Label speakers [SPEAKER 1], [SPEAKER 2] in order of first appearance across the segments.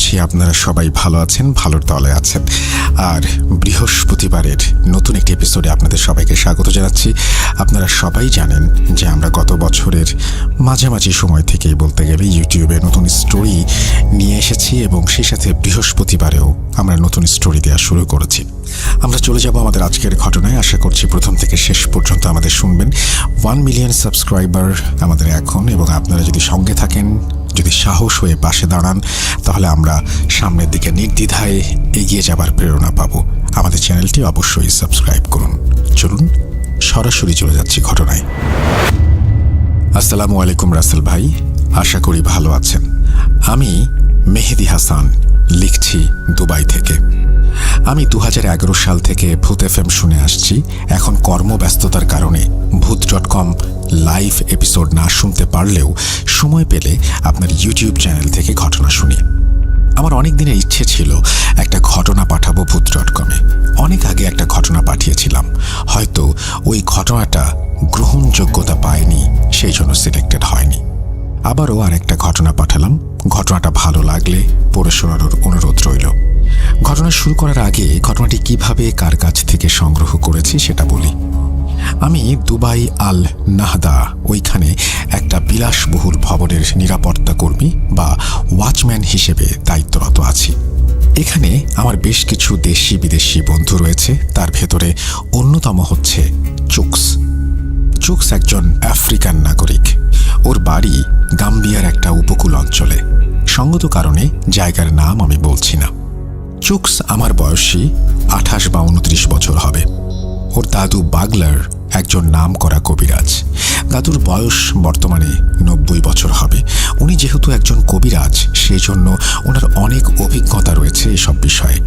[SPEAKER 1] করছি আপনারা সবাই ভালো আছেন, ভালোর দলে আছেন। আর বৃহস্পতিবারের নতুন একটি এপিসোডে আপনাদের সবাইকে স্বাগত জানাচ্ছি। আপনারা সবাই জানেন যে আমরা গত বছরের মাঝামাঝি সময় থেকেই বলতে গেলে ইউটিউবে নতুন স্টোরি নিয়ে এসেছি এবং সেই সাথে বৃহস্পতিবারেও আমরা নতুন স্টোরি দেওয়া শুরু করেছি। আমরা চলে যাব আমাদের আজকের ঘটনায়। আশা করছি প্রথম থেকে শেষ পর্যন্ত আমাদের শুনবেন। 1 মিলিয়ন সাবস্ক্রাইবার আমাদের এখন, এবং আপনারা যদি সঙ্গে থাকেন, যদি সাহস হয়ে পাশে দাঁড়ান, তাহলে আমরা সামনের দিকে নির্দ্বিধায় এগিয়ে যাবার প্রেরণা পাবো। আমাদের চ্যানেলটি অবশ্যই সাবস্ক্রাইব করুন। চলুন সরাসরি চলে যাচ্ছি ঘটনায়। আসসালামু আলাইকুম রাসেল ভাই, আশা করি ভালো আছেন। আমি মেহেদি হাসান, লিখছি দুবাই থেকে। আমি 2011 সাল থেকে ভূত FM শুনে আসছি। এখন কর্মব্যস্ততার কারণে ভূত.com লাইভ এপিসোড না শুনতে পারলেও সময় পেলে আপনার ইউটিউব চ্যানেল থেকে ঘটনা শুনি। আমার অনেক দিনের ইচ্ছে ছিল একটা ঘটনা পাঠাবো ভূত.com-এ। অনেক আগে একটা ঘটনা পাঠিয়েছিলাম, হয়তো ওই ঘটনাটা গ্রহণযোগ্যতা পায়নি, সেই জন্য সিলেক্টেড হয়নি। আবারও আরেকটা ঘটনা পাঠালাম। ঘটনাটা ভালো লাগলে পড়ে শোনানোর অনুরোধ রইল। ঘটনা শুরু করার আগে ঘটনাটি কিভাবে কার কাছ থেকে সংগ্রহ করেছি সেটা বলি। আমি দুবাই আল নাহদা, ওইখানে একটা বিলাসবহুল ভবনের নিরাপত্তা কর্মী বা ওয়াচম্যান হিসেবে দায়িত্বরত আছি। এখানে আমার বেশ কিছু দেশি বিদেশি বন্ধু রয়েছে। তার ভেতরে অন্যতম হচ্ছে চুকস। চুকস একজন আফ্রিকান নাগরিক। ওর বাড়ি গাম্বিয়ার একটা উপকূল অঞ্চলে। সঙ্গত কারণে জায়গার নাম আমি বলছি না। চুকস আমার বয়সী 28 বা 29 বছর হবে। ওর দাদু বাগলার একজন নাম করা কবিরাজ। দাদুর বয়স বর্তমানে 90 বছর হবে। উনি যেহেতু একজন কবিরাজ, সেই জন্য ওনার অনেক অভিজ্ঞতা রয়েছে এসব বিষয়ে।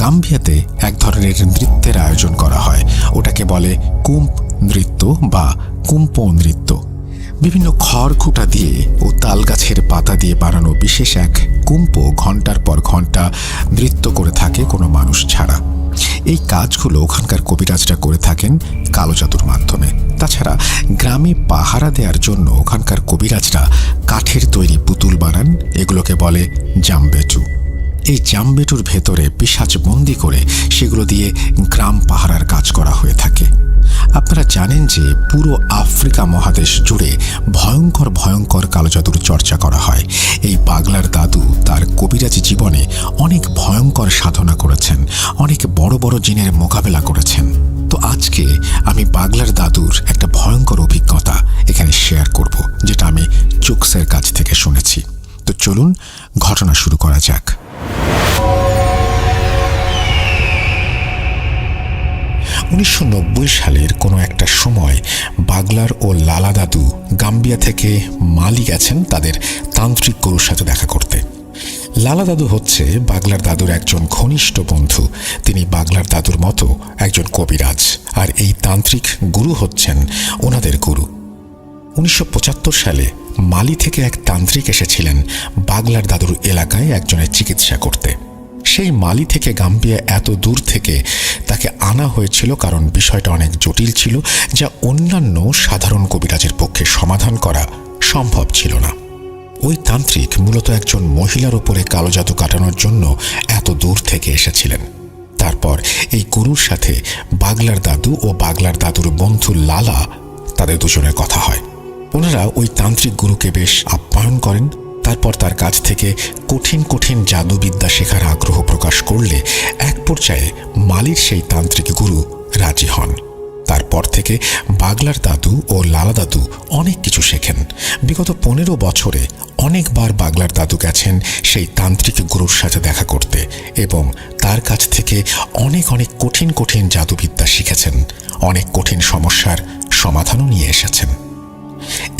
[SPEAKER 1] গাম্বিয়াতে এক ধরনের নৃত্যের আয়োজন করা হয়, ওটাকে বলে কুম্প নৃত্য বা কুম্পো নৃত্য। বিভিন্ন খড়খুঁটা দিয়ে ও তালগাছের পাতা দিয়ে বানানো বিশেষ এক কুম্পো ঘন্টার পর ঘন্টা নৃত্য করে থাকে কোনো মানুষ ছাড়া। এই কাজগুলো ওখানকার কবিরাজরা করে থাকেন কালো জাদুর মাধ্যমে। তাছাড়া গ্রামে পাহারা দেওয়ার জন্য ওখানকার কবিরাজরা কাঠের তৈরি পুতুল বানান, এগুলোকে বলে জামবেটু। এই জামবেটুর ভেতরে পিশাচ বন্দি করে সেগুলো দিয়ে গ্রাম পাহারার কাজ করা হয়ে থাকে। আপনারা জানেন যে পুরো আফ্রিকা মহাদেশ জুড়ে ভয়ঙ্কর ভয়ঙ্কর কালো জাদুর চর্চা করা হয়। এই পাগলার দাদু তার কবিরাজি জীবনে অনেক ভয়ঙ্কর সাধনা করেছেন, অনেক বড় বড় জিনের মোকাবেলা করেছেন। তো আজকে আমি পাগলার দাদুর একটা ভয়ঙ্কর অভিজ্ঞতা এখানে শেয়ার করব, যেটা আমি চুকসের কাছ থেকে শুনেছি। তো চলুন ঘটনা শুরু করা যাক। 1990 সালের কোনো একটা সময় বাগলার ও লালা দাদু গাম্বিয়া থেকে মালি গেছেন তাদের তান্ত্রিক গুরুর সাথে দেখা করতে। লালা দাদু হচ্ছে বাগলার দাদুর একজন ঘনিষ্ঠ বন্ধু। তিনি বাগলার দাদুর মতো একজন কবিরাজ, আর এই তান্ত্রিক গুরু হচ্ছেন ওনাদের গুরু। 1975 সালে মালি থেকে এক তান্ত্রিক এসেছিলেন বাগলার দাদুর এলাকায় একজনের চিকিৎসা করতে। সেই মালি থেকে গাম্বিয়া এত দূর থেকে তাকে আনা হয়েছিল কারণ বিষয়টা অনেক জটিল ছিল, যা অন্যান্য সাধারণ কবিরাজের পক্ষে সমাধান করা সম্ভব ছিল না। ওই তান্ত্রিক মূলত একজন মহিলার উপরে কালো জাদু কাটানোর জন্য এত দূর থেকে এসেছিলেন। তারপর এই গুরুর সাথে বাগলার দাদু ও বাগলার দাদুর বন্ধু লালা, তাদের দুজনের কথা হয়। ওনারা ওই তান্ত্রিক গুরুকে বেশ আপ্যায়ন করেন। তারপর তার কাছ থেকে কঠিন কঠিন জাদুবিদ্যা শেখার আগ্রহ প্রকাশ করলে এক পর্যায়ে মালির সেই তান্ত্রিক গুরু রাজি হন। তারপর থেকে বাগলার দাদু ও লালা দাদু অনেক কিছু শেখেন। বিগত 15 বছরে অনেকবার বাগলার দাদু গেছেন সেই তান্ত্রিক গুরুর সাথে দেখা করতে এবং তার কাছ থেকে অনেক অনেক কঠিন কঠিন জাদুবিদ্যা শিখেছেন। অনেক কঠিন সমস্যার সমাধানও নিয়ে এসেছেন।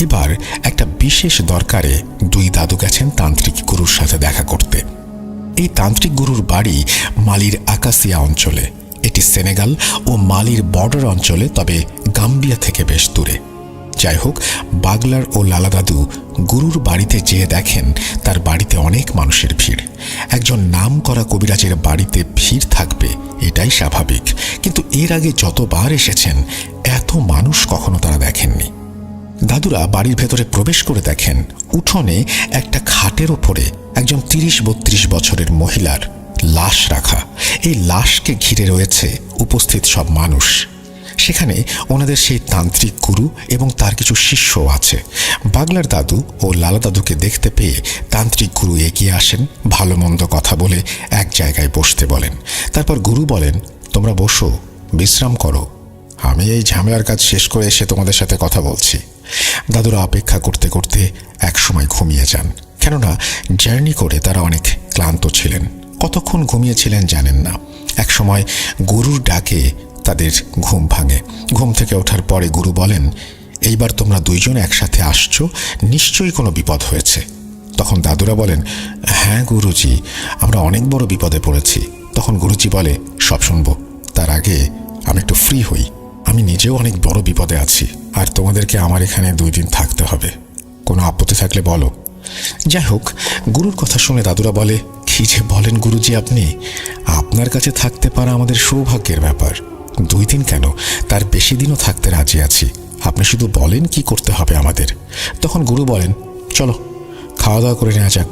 [SPEAKER 1] এবার একটা বিশেষ দরকারে দুই দাদু গেছেন তান্ত্রিক গুরুর সাথে দেখা করতে। এই তান্ত্রিক গুরুর বাড়ি মালির আকাসিয়া অঞ্চলে। এটি সেনেগাল ও মালির বর্ডার অঞ্চলে, তবে গাম্বিয়া থেকে বেশ দূরে। যাই হোক, বাগলার ও লালা দাদু গুরুর বাড়িতে যেয়ে দেখেন তার বাড়িতে অনেক মানুষের ভিড়। একজন নাম করা কবিরাজের বাড়িতে ভিড় থাকবে, এটাই স্বাভাবিক, কিন্তু এর আগে যতবার এসেছেন এত মানুষ কখনো তারা দেখেননি। দাদুরা বাড়ির ভেতরে প্রবেশ করে দেখেন উঠোনে একটা খাটের ওপরে একজন ৩০-৩২ বছরের মহিলার লাশ রাখা। এই লাশকে ঘিরে রয়েছে উপস্থিত সব মানুষ। সেখানে ওনাদের সেই তান্ত্রিক গুরু এবং তার কিছু শিষ্যও আছে। বাগলার দাদু ও লালা দাদুকে দেখতে পেয়ে তান্ত্রিক গুরু এগিয়ে আসেন, ভালো মন্দ কথা বলে এক জায়গায় বসতে বলেন। তারপর গুরু বলেন, তোমরা বসো, বিশ্রাম করো, আমি এই ঝামেলার কাজ শেষ করে এসে তোমাদের সাথে কথা বলছি। দাদুরা অপেক্ষা করতে করতে একসময় ঘুমিয়ে যান, কেননা জার্নি করে তারা অনেক ক্লান্ত ছিলেন। কতক্ষণ ঘুমিয়েছিলেন জানেন না। একসময় গুরুর ডাকে তাদের ঘুম ভাঙে। ঘুম থেকে ওঠার পরে গুরু বলেন, এইবার তোমরা দুইজন একসাথে আসছো, নিশ্চয়ই কোনো বিপদ হয়েছে। তখন দাদুরা বলেন, হ্যাঁ গুরুজি, আমরা অনেক বড় বিপদে পড়েছি। তখন গুরুজি বলে, সব শুনবো, তার আগে আমি একটু ফ্রি হই। আমি নিজেও অনেক বড় বিপদে আছি, আর তোমাদেরকে আমার এখানে 2 দিন থাকতে হবে। কোনো আপত্তি থাকলে বলো। যাই হোক, গুরুর কথা শুনে দাদুরা বলে, কি যে বলেন গুরুজি আপনি, আপনার কাছে থাকতে পারা আমাদের সৌভাগ্যের ব্যাপার। 2 দিন কেন, তার বেশি দিনও থাকতে রাজি আছি। আপনি শুধু বলেন কি করতে হবে আমাদের। তখন গুরু বলেন, চলো খাওয়া দাওয়া করে নেওয়া যাক,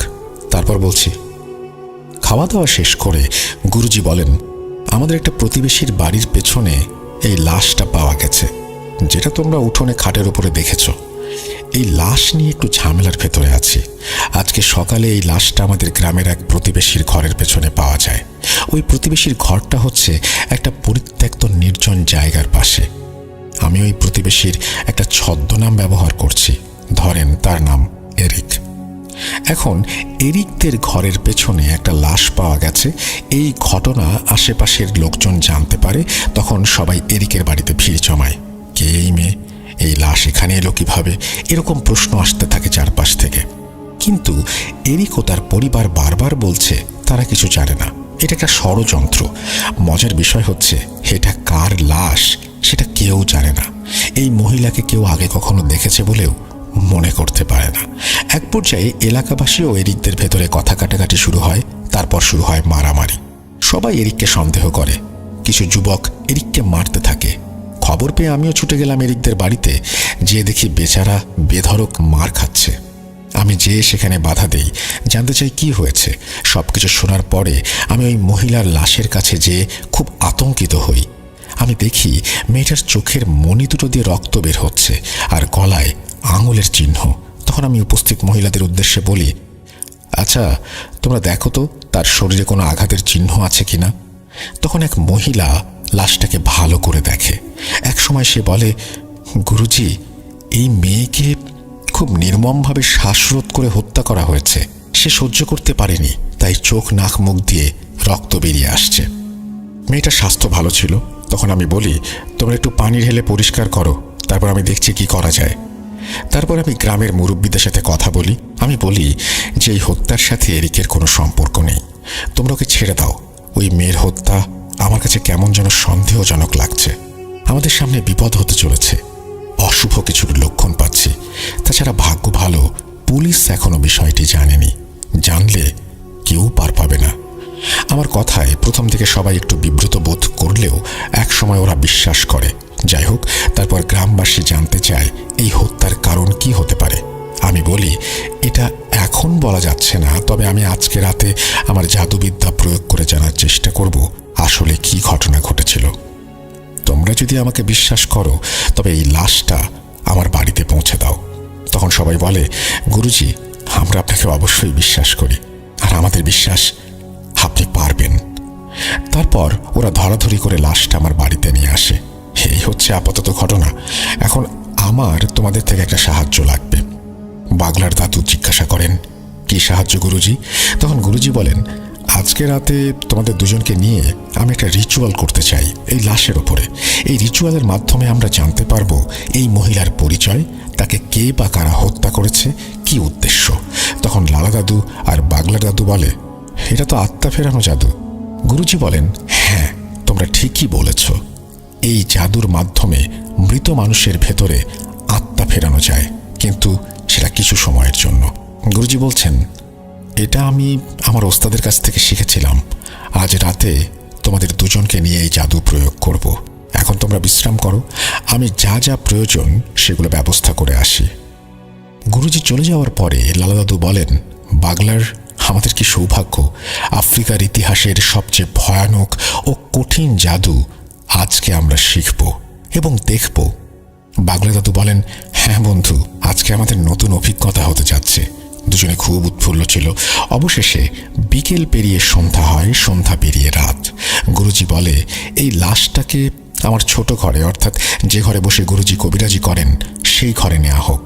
[SPEAKER 1] তারপর বলছি। খাওয়া দাওয়া শেষ করে গুরুজি বলেন, আমাদের একটা প্রতিবেশীর বাড়ির পেছনে এই লাশটা পাওয়া গেছে, যেটা তোমরা উঠোনে খাটের উপরে দেখেছ। এই লাশ নিয়ে একটু ঝামেলার ভেতরে আছি। আজকে সকালে এই লাশটা আমাদের গ্রামের এক প্রতিবেশীর ঘরের পেছনে পাওয়া যায়। ওই প্রতিবেশীর ঘরটা হচ্ছে একটা পরিত্যক্ত নির্জন জায়গার পাশে। আমি ওই প্রতিবেশীর একটা ছদ্মনাম ব্যবহার করছি, ধরেন তার নাম এরিক। এখন এরিকদের ঘরের পেছনে একটা লাশ পাওয়া গেছে। এই ঘটনা আশেপাশের লোকজন জানতে পারে। তখন সবাই এরিকের বাড়িতে ভিড় জমায়। কে এই মেয়ে, এই লাশ এখানে এলো কিভাবে, এরকম প্রশ্ন আসতে থাকে চারপাশ থেকে। কিন্তু এরিক ও তার পরিবার বারবার বলছে তারা কিছু জানে না, এটা একটা ষড়যন্ত্র। মজার বিষয় হচ্ছে এটা কার লাশ সেটা কেউ জানে না। এই মহিলাকে কেউ আগে কখনো দেখেছে বলেও মনে করতে পারে না। এক পর্যায়ে এলাকাবাসী ও এরিকদের ভেতরে কথা কাটাকাটি শুরু হয়। তারপর শুরু হয় মারামারি। সবাই এরিককে সন্দেহ করে। কিছু যুবক এরিককে মারতে থাকে। খবর পেয়ে আমিও ছুটে গেলাম এরিকদের বাড়িতে। যেয়ে দেখি বেচারা বেধড়ক মার খাচ্ছে। আমি যেয়ে সেখানে বাধা দেই, জানতে চাই কি হয়েছে। সবকিছু শোনার পরে আমি ওই মহিলার লাশের কাছে যেয়ে খুব আতঙ্কিত হই। আমি দেখি মেয়েটার চোখের মণি দুটো দিয়ে রক্ত বের হচ্ছে আর গলায় আঙুলের চিহ্ন। তখন আমি উপস্থিত মহিলাদের উদ্দেশ্যে বলি, আচ্ছা তোমরা দেখো তো তার শরীরে কোনো আঘাতের চিহ্ন আছে কিনা। তখন এক মহিলা লাশটাকে ভালো করে দেখে। এক সময় সে বলে, গুরুজি, এই মেয়েকে খুব নির্মমভাবে শ্বাসরোধ করে হত্যা করা হয়েছে। সে সহ্য করতে পারেনি, তাই চোখ নাক মুখ দিয়ে রক্ত বেরিয়ে আসছে। মেয়েটার স্বাস্থ্য ভালো ছিল। তখন আমি বলি, তোমরা একটু পানি ঢেলে পরিষ্কার করো, তারপর আমি দেখছি কি করা যায়। তারপর আমি গ্রামের মুরব্বীদের সাথে কথা বলি। আমি বলি যে এই হত্যার সাথে এরিকের কোনো সম্পর্ক নেই, তোমরা ওকে ছেড়ে দাও। ওই মেয়ের হত্যা আমার কাছে কেমন যেন সন্দেহজনক লাগছে। আমাদের সামনে বিপদ হতে চলেছে, অশুভ কিছুর লক্ষণ পাচ্ছি। তাছাড়া ভাগ্য ভালো, পুলিশ এখনো বিষয়টি জানেনি, জানলে কেউ পার পাবে না। আমার কথায় প্রথম থেকে সবাই একটু বিব্রত বোধ করলেও এক সময় ওরা বিশ্বাস করে। যাই হোক, তারপর গ্রামবাসী জানতে চায় এই হত্যার কারণ কি হতে পারে। আমি বলি, এটা এখন বলা যাচ্ছে না, তবে আমি আজকে রাতে আমার জাদুবিদ্যা প্রয়োগ করে জানার চেষ্টা করব আসলে কি ঘটনা ঘটেছিল। তোমরা যদি আমাকে বিশ্বাস করো তবে এই লাশটা আমার বাড়িতে পৌঁছে দাও। তখন সবাই বলে, গুরুজি, আমরা আপনাকে অবশ্যই বিশ্বাস করি, আর আমাদের বিশ্বাস আপনি পারবেন। তারপর ওরা ধরাধরি করে লাশটা আমার বাড়িতে নিয়ে আসে। এই হচ্ছে আপাতত ঘটনা। এখন আমার তোমাদের থেকে একটা সাহায্য লাগবে। বাগলার দাদু জিজ্ঞাসা করেন, কি সাহায্য গুরুজি? তখন গুরুজি বলেন, আজকে রাতে তোমাদের দুজনকে নিয়ে আমি একটা রিচুয়াল করতে চাই এই লাশের ওপরে। এই রিচুয়ালের মাধ্যমে আমরা জানতে পারবো এই মহিলার পরিচয়, তাকে কে বা কারা হত্যা করেছে, কি উদ্দেশ্য। তখন লালা দাদু আর বাগলা দাদু বলে, এটা তো আত্মা ফেরানো জাদু। গুরুজি বলেন, হ্যাঁ, তোমরা ঠিকই বলেছ। এই জাদুর মাধ্যমে মৃত মানুষের ভেতরে আত্মা ফেরানো যায়, কিন্তু সেটা কিছু সময়ের জন্য। গুরুজি বলছেন, এটা আমি আমার ওস্তাদের কাছ থেকে শিখেছিলাম। আজ রাতে তোমাদের দুজনকে নিয়ে এই জাদু প্রয়োগ করব। এখন তোমরা বিশ্রাম করো, আমি যা যা প্রয়োজন সেগুলো ব্যবস্থা করে আসি। গুরুজি চলে যাওয়ার পরে লালা দাদু বলেন, বাগলার, আমাদের কি সৌভাগ্য, আফ্রিকার ইতিহাসের সবচেয়ে ভয়ানক ও কঠিন জাদু আজকে আমরা শিখব এবং দেখব। বাগলা দাদু বলেন, হ্যাঁ বন্ধু, আজকে আমাদের নতুন অভিজ্ঞতা হতে যাচ্ছে। দুজনে খুব উৎফুল্ল ছিল। অবশেষে বিকেল পেরিয়ে সন্ধ্যা হয়, সন্ধ্যা পেরিয়ে রাত। গুরুজি বলে, এই লাশটাকে আমার ছোট ঘরে, অর্থাৎ যে ঘরে বসে গুরুজি কবিরাজি করেন, সেই ঘরে নেওয়া হোক।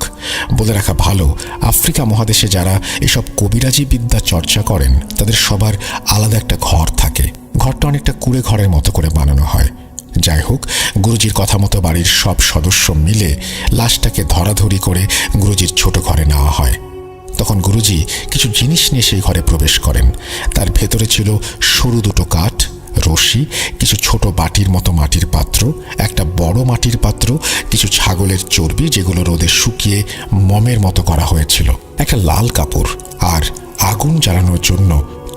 [SPEAKER 1] বলে রাখা ভালো, আফ্রিকা মহাদেশে যারা এসব কবিরাজি বিদ্যা চর্চা করেন তাদের সবার আলাদা একটা ঘর থাকে। ঘরটা অনেকটা কুঁড়ে ঘরের মতো করে বানানো হয়। যাই হোক, গুরুজির কথা মতো বাড়ির সব সদস্য মিলে লাশটাকে ধরাধরি করে গুরুজির ছোট ঘরে নেওয়া হয়। তখন গুরুজি কিছু জিনিস নিয়ে সেই ঘরে প্রবেশ করেন। তার ভেতরে ছিল সরু দুটো কাঠ, রশি, কিছু ছোট বাটির মতো মাটির পাত্র, একটা বড় মাটির পাত্র, কিছু ছাগলের চর্বি যেগুলো রোদে শুকিয়ে মমের মতো করা হয়েছিল, একটা লাল কাপড় আর আগুন জ্বালানোর জন্য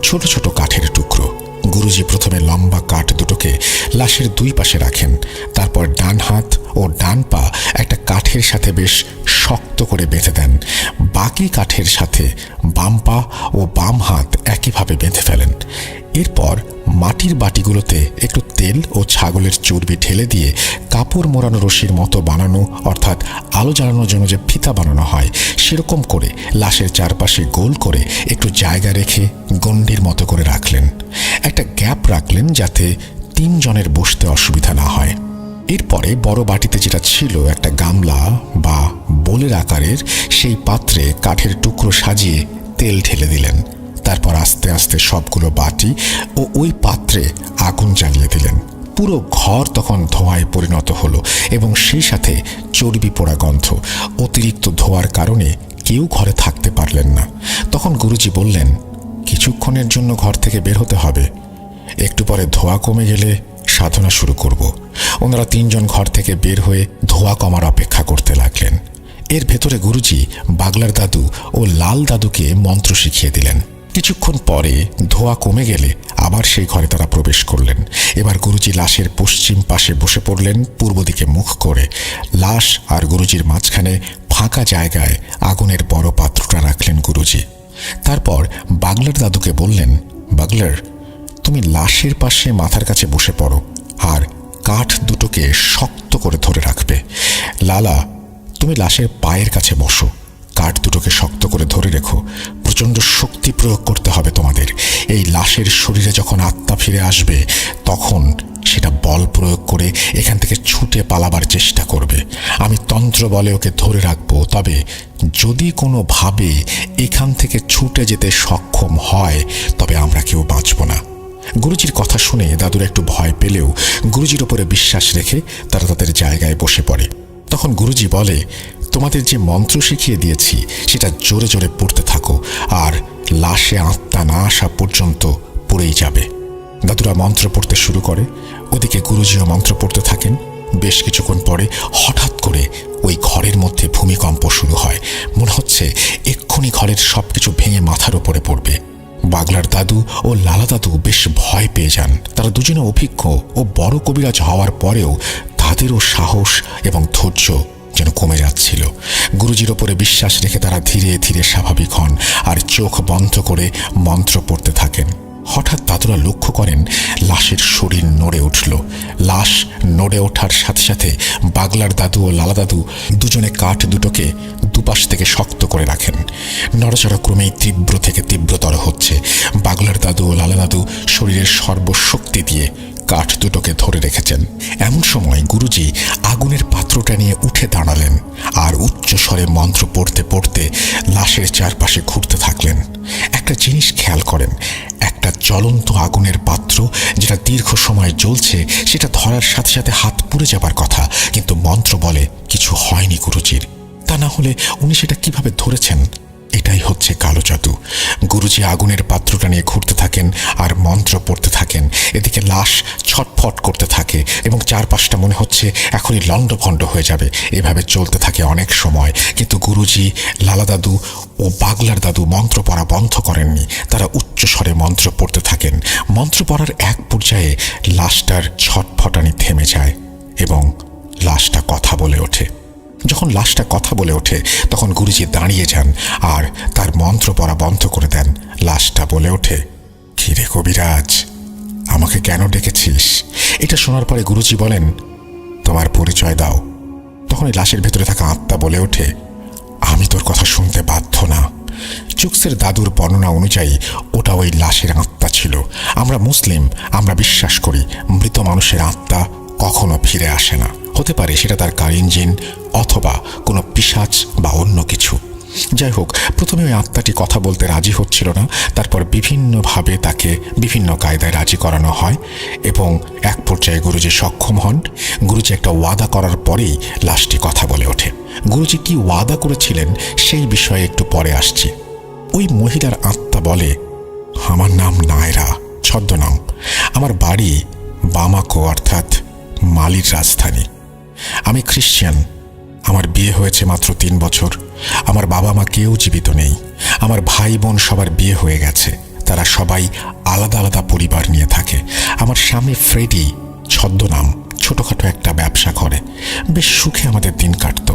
[SPEAKER 1] ছোট ছোট কাঠের টুকরো। গুরুজি প্রথমে লম্বা কাঠ দুটোকে লাশের দুই পাশে রাখেন। তারপর ডান হাত ও ডান পা একটা কাঠের সাথে বেশ শক্ত করে বেঁধে দেন। বাকি কাঠের সাথে বাম পা ও বাম হাত একইভাবে বেঁধে ফেলেন। এরপর মাটির বাটিগুলোতে একটু তেল ও ছাগলের চর্বি ঢেলে দিয়ে কাপড় মোড়ানো রশির মতো বানানো, অর্থাৎ আলো জ্বালানোর জন্য যে ফিতা বানানো হয় সেরকম করে লাশের চারপাশে গোল করে একটু জায়গা রেখে গণ্ডির মতো করে রাখলেন। একটা গ্যাপ রাখলেন যাতে 3 জনের বসতে অসুবিধা না হয়। এরপরে বড় বাটিতে যেটা ছিল একটা গামলা বা বোলের আকারের, সেই পাত্রে কাঠের টুকরো সাজিয়ে তেল ঢেলে দিলেন। তারপর আস্তে আস্তে সবগুলো বাটি ও ওই পাত্রে আগুন জ্বালিয়ে দিলেন। পুরো ঘর তখন ধোঁয়ায় পরিণত হলো এবং সেই সাথে চর্বি পোড়া গন্ধ। অতিরিক্ত ধোঁয়ার কারণে কেউ ঘরে থাকতে পারলেন না। তখন গুরুজি বললেন, কিছুক্ষণের জন্য ঘর থেকে বের হতে হবে, একটু পরে ধোঁয়া কমে গেলে সাধনা শুরু করব। ওনারা 3 জন ঘর থেকে বের হয়ে ধোঁয়া কমার অপেক্ষা করতে লাগলেন। এর ভেতরে গুরুজি বাগলার দাদু ও লাল দাদুকে মন্ত্র শিখিয়ে দিলেন। কিছুক্ষণ পরে ধোঁয়া কমে গেলে আবার সেই ঘরে তারা প্রবেশ করলেন। এবার গুরুজি লাশের পশ্চিম পাশে বসে পড়লেন, পূর্ব দিকে মুখ করে। লাশ আর গুরুজির মাঝখানে ফাঁকা জায়গায় আগুনের বড় পাত্রটা রাখলেন গুরুজি। তারপর বাগলার দাদুকে বললেন, বাগলার, তুমি লাশের পাশে মাথার কাছে বসে পড়ো আর কাঠ দুটোকে শক্ত করে ধরে রাখবে। লালা, তুমি লাশের পায়ের কাছে বসো, কাঠ দুটোকে শক্ত করে ধরে রেখো। প্রচণ্ড শক্তি প্রয়োগ করতে হবে তোমাদের। এই লাশের শরীরে যখন আত্মা ফিরে আসবে তখন সেটা বল প্রয়োগ করে এখান থেকে ছুটে পালাবার চেষ্টা করবে। আমি তন্ত্র বলে ওকে ধরে রাখবো, তবে যদি কোনোভাবে এখান থেকে ছুটে যেতে সক্ষম হয় তবে আমরা কেউ বাঁচব না। গুরুজির কথা শুনে দাদুরা একটু ভয় পেলেও গুরুজির ওপরে বিশ্বাস রেখে তারা তাদের জায়গায় বসে পড়ে। তখন গুরুজি বলে, তোমাদের যে মন্ত্র শিখিয়ে দিয়েছি সেটা জোরে জোরে পড়তে থাকো, আর লাশে আত্মা না আসা পর্যন্ত পড়েই যাবে। দাদুরা মন্ত্র পড়তে শুরু করে, ওদিকে গুরুজিও মন্ত্র পড়তে থাকেন। বেশ কিছুক্ষণ পরে হঠাৎ করে ওই ঘরের মধ্যে ভূমিকম্প শুরু হয়। মনে হচ্ছে এক্ষুনি ঘরের সবকিছু ভেঙে মাথার ওপরে পড়বে। বাগলার দাদু ও লালা দাদু বেশ ভয় পেয়ে যান। তারা দুজনে অভিজ্ঞ ও বড় কবিরাজ হওয়ার পরেও তাদেরও সাহস এবং ধৈর্য যেন কমে যাচ্ছিল। গুরুজির ওপরে বিশ্বাস রেখে তারা ধীরে ধীরে স্বাভাবিক হন আর চোখ বন্ধ করে মন্ত্র পড়তে থাকেন। হঠাৎ দাদুরা লক্ষ্য করেন লাশের শরীর নড়ে উঠল। লাশ নড়ে ওঠার সাথে সাথে বাগলার দাদু ও লালা দাদু দুজনে কাঠ দুটোকে দুপাশ থেকে শক্ত করে রাখেন। নড়াচড়া ক্রমেই তীব্র থেকে তীব্রতর হচ্ছে। বাগলার দাদু ও লালা দাদু শরীরের সর্বশক্তি দিয়ে কাঠ দুটোকে ধরে রেখেছেন। এমন সময় গুরুজি আগুনের পাত্রটা নিয়ে উঠে দাঁড়ালেন আর উচ্চ স্বরে মন্ত্র পড়তে পড়তে লাশের চারপাশে ঘুরতে থাকলেন। একটা জিনিস খেয়াল করেন, একটা জ্বলন্ত আগুনের পাত্র যেটা দীর্ঘ সময় জ্বলছে সেটা ধরার সাথে সাথে হাত পুড়ে যাবার কথা, কিন্তু মন্ত্র বলে কিছু হয়নি গুরুজির। তা না হলে উনি সেটা কিভাবে ধরেছেন? এটাই হচ্ছে কালো জাদু। গুরুজি আগুনের পাত্রটা নিয়ে ঘুরতে থাকেন আর মন্ত্র পড়তে থাকেন। এদিকে লাশ ছটফট করতে থাকে এবং চারপাশটা মনে হচ্ছে এখনই লণ্ডভণ্ড হয়ে যাবে। এভাবে চলতে থাকে অনেক সময়, কিন্তু গুরুজি, লালা দাদু ও বাগলার দাদু মন্ত্র পড়া বন্ধ করেননি। তারা উচ্চ স্বরে মন্ত্র পড়তে থাকেন। মন্ত্র পড়ার এক পর্যায়ে লাশটার ছটফটানি থেমে যায় এবং লাশটা কথা বলে ওঠে। যখন লাশটা কথা বলে ওঠে তখন গুরুজি দাঁড়িয়ে যান আর তার মন্ত্র পড়া বন্ধ করে দেন। লাশটা বলে ওঠে, কি রে কবিরাজ, আমাকে কেন ডেকেছিস? এটা শোনার পরে গুরুজি বলেন, তোমার পরিচয় দাও। তখন এই লাশের ভেতরে থাকা আত্মা বলে ওঠে, আমি তোর কথা শুনতে বাধ্য না। চুকসের দাদুর বর্ণনা অনুযায়ী ওটা ওই লাশের আত্মা ছিল। আমরা মুসলিম, আমরা বিশ্বাস করি মৃত মানুষের আত্মা কখনো ফিরে আসে না। হতে পারে সেটা তার কারেন্ট জিন অথবা কোনো পিশাচ বা অন্য কিছু। যাই হোক, প্রথমে ওই আত্মাটি কথা বলতে রাজি হচ্ছিল না। তারপর বিভিন্নভাবে তাকে বিভিন্ন কায়দায় রাজি করানো হয় এবং এক পর্যায়ে গুরুজি সক্ষম হন। গুরুজি একটা ওয়াদা করার পরেই লাশটি কথা বলে ওঠে। গুরুজি কি ওয়াদা করেছিলেন সেই বিষয়ে একটু পরে আসছি। ওই মহিলার আত্মা বলে, আমার নাম নায়রা, ছদ্মনাম। আমার বাড়ি বামাকো অর্থাৎ মালির রাজধানী। আমি খ্রিস্টান। আমার বিয়ে হয়েছে মাত্র 3 বছর। আমার বাবা মা কেউ জীবিত নেই। আমার ভাই বোন সবার বিয়ে হয়ে গেছে। তারা সবাই আলাদা আলাদা পরিবার নিয়ে থাকে। আমার স্বামী ফ্রেডি, ছদ্মনাম, ছোটখাটো একটা ব্যবসা করে। বেশ সুখে আমাদের দিন কাটত।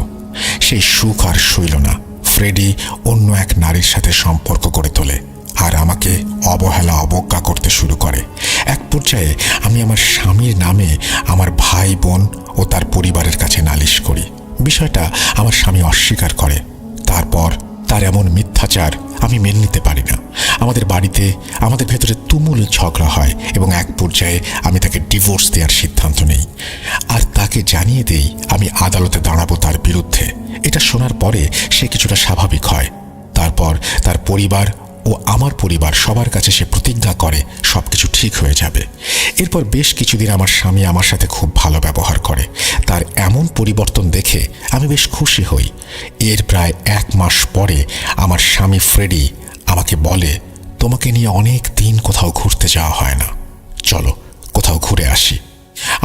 [SPEAKER 1] সেই সুখ আর সইল না। ফ্রেডি অন্য এক নারীর সাথে সম্পর্ক গড়ে তোলে আর আমাকে অবহেলা অবজ্ঞা করতে শুরু করে। এক পর্যায়ে আমি আমার স্বামীর নামে আমার ভাই বোন ও তার পরিবারের কাছে নালিশ করি। বিষয়টা আমার স্বামী অস্বীকার করে। তারপর তার এমন মিথ্যাচার আমি মেনে নিতে পারি না। আমাদের বাড়িতে আমাদের ভেতরে তুমুল ঝগড়া হয় এবং এক পর্যায়ে আমি তাকে ডিভোর্স দেওয়ার সিদ্ধান্ত নেই আর তাকে জানিয়ে দেই আমি আদালতে দাঁড়াবো তার বিরুদ্ধে। এটা শোনার পরে সে কিছুটা স্বাভাবিক হয়। তারপর তার পরিবার ও আমার পরিবার সবার কাছে সে প্রতিজ্ঞা করে সবকিছু ঠিক হয়ে যাবে। এরপর বেশ কিছুদিন আমার স্বামী আমার সাথে খুব ভালো ব্যবহার করে। তার এমন পরিবর্তন দেখে আমি বেশ খুশি হই। এর প্রায় 1 মাস পরে আমার স্বামী ফ্রেডি আমাকে বলে, তোমাকে নিয়ে অনেক দিন কোথাও ঘুরতে যাওয়া হয় না, চলো কোথাও ঘুরে আসি।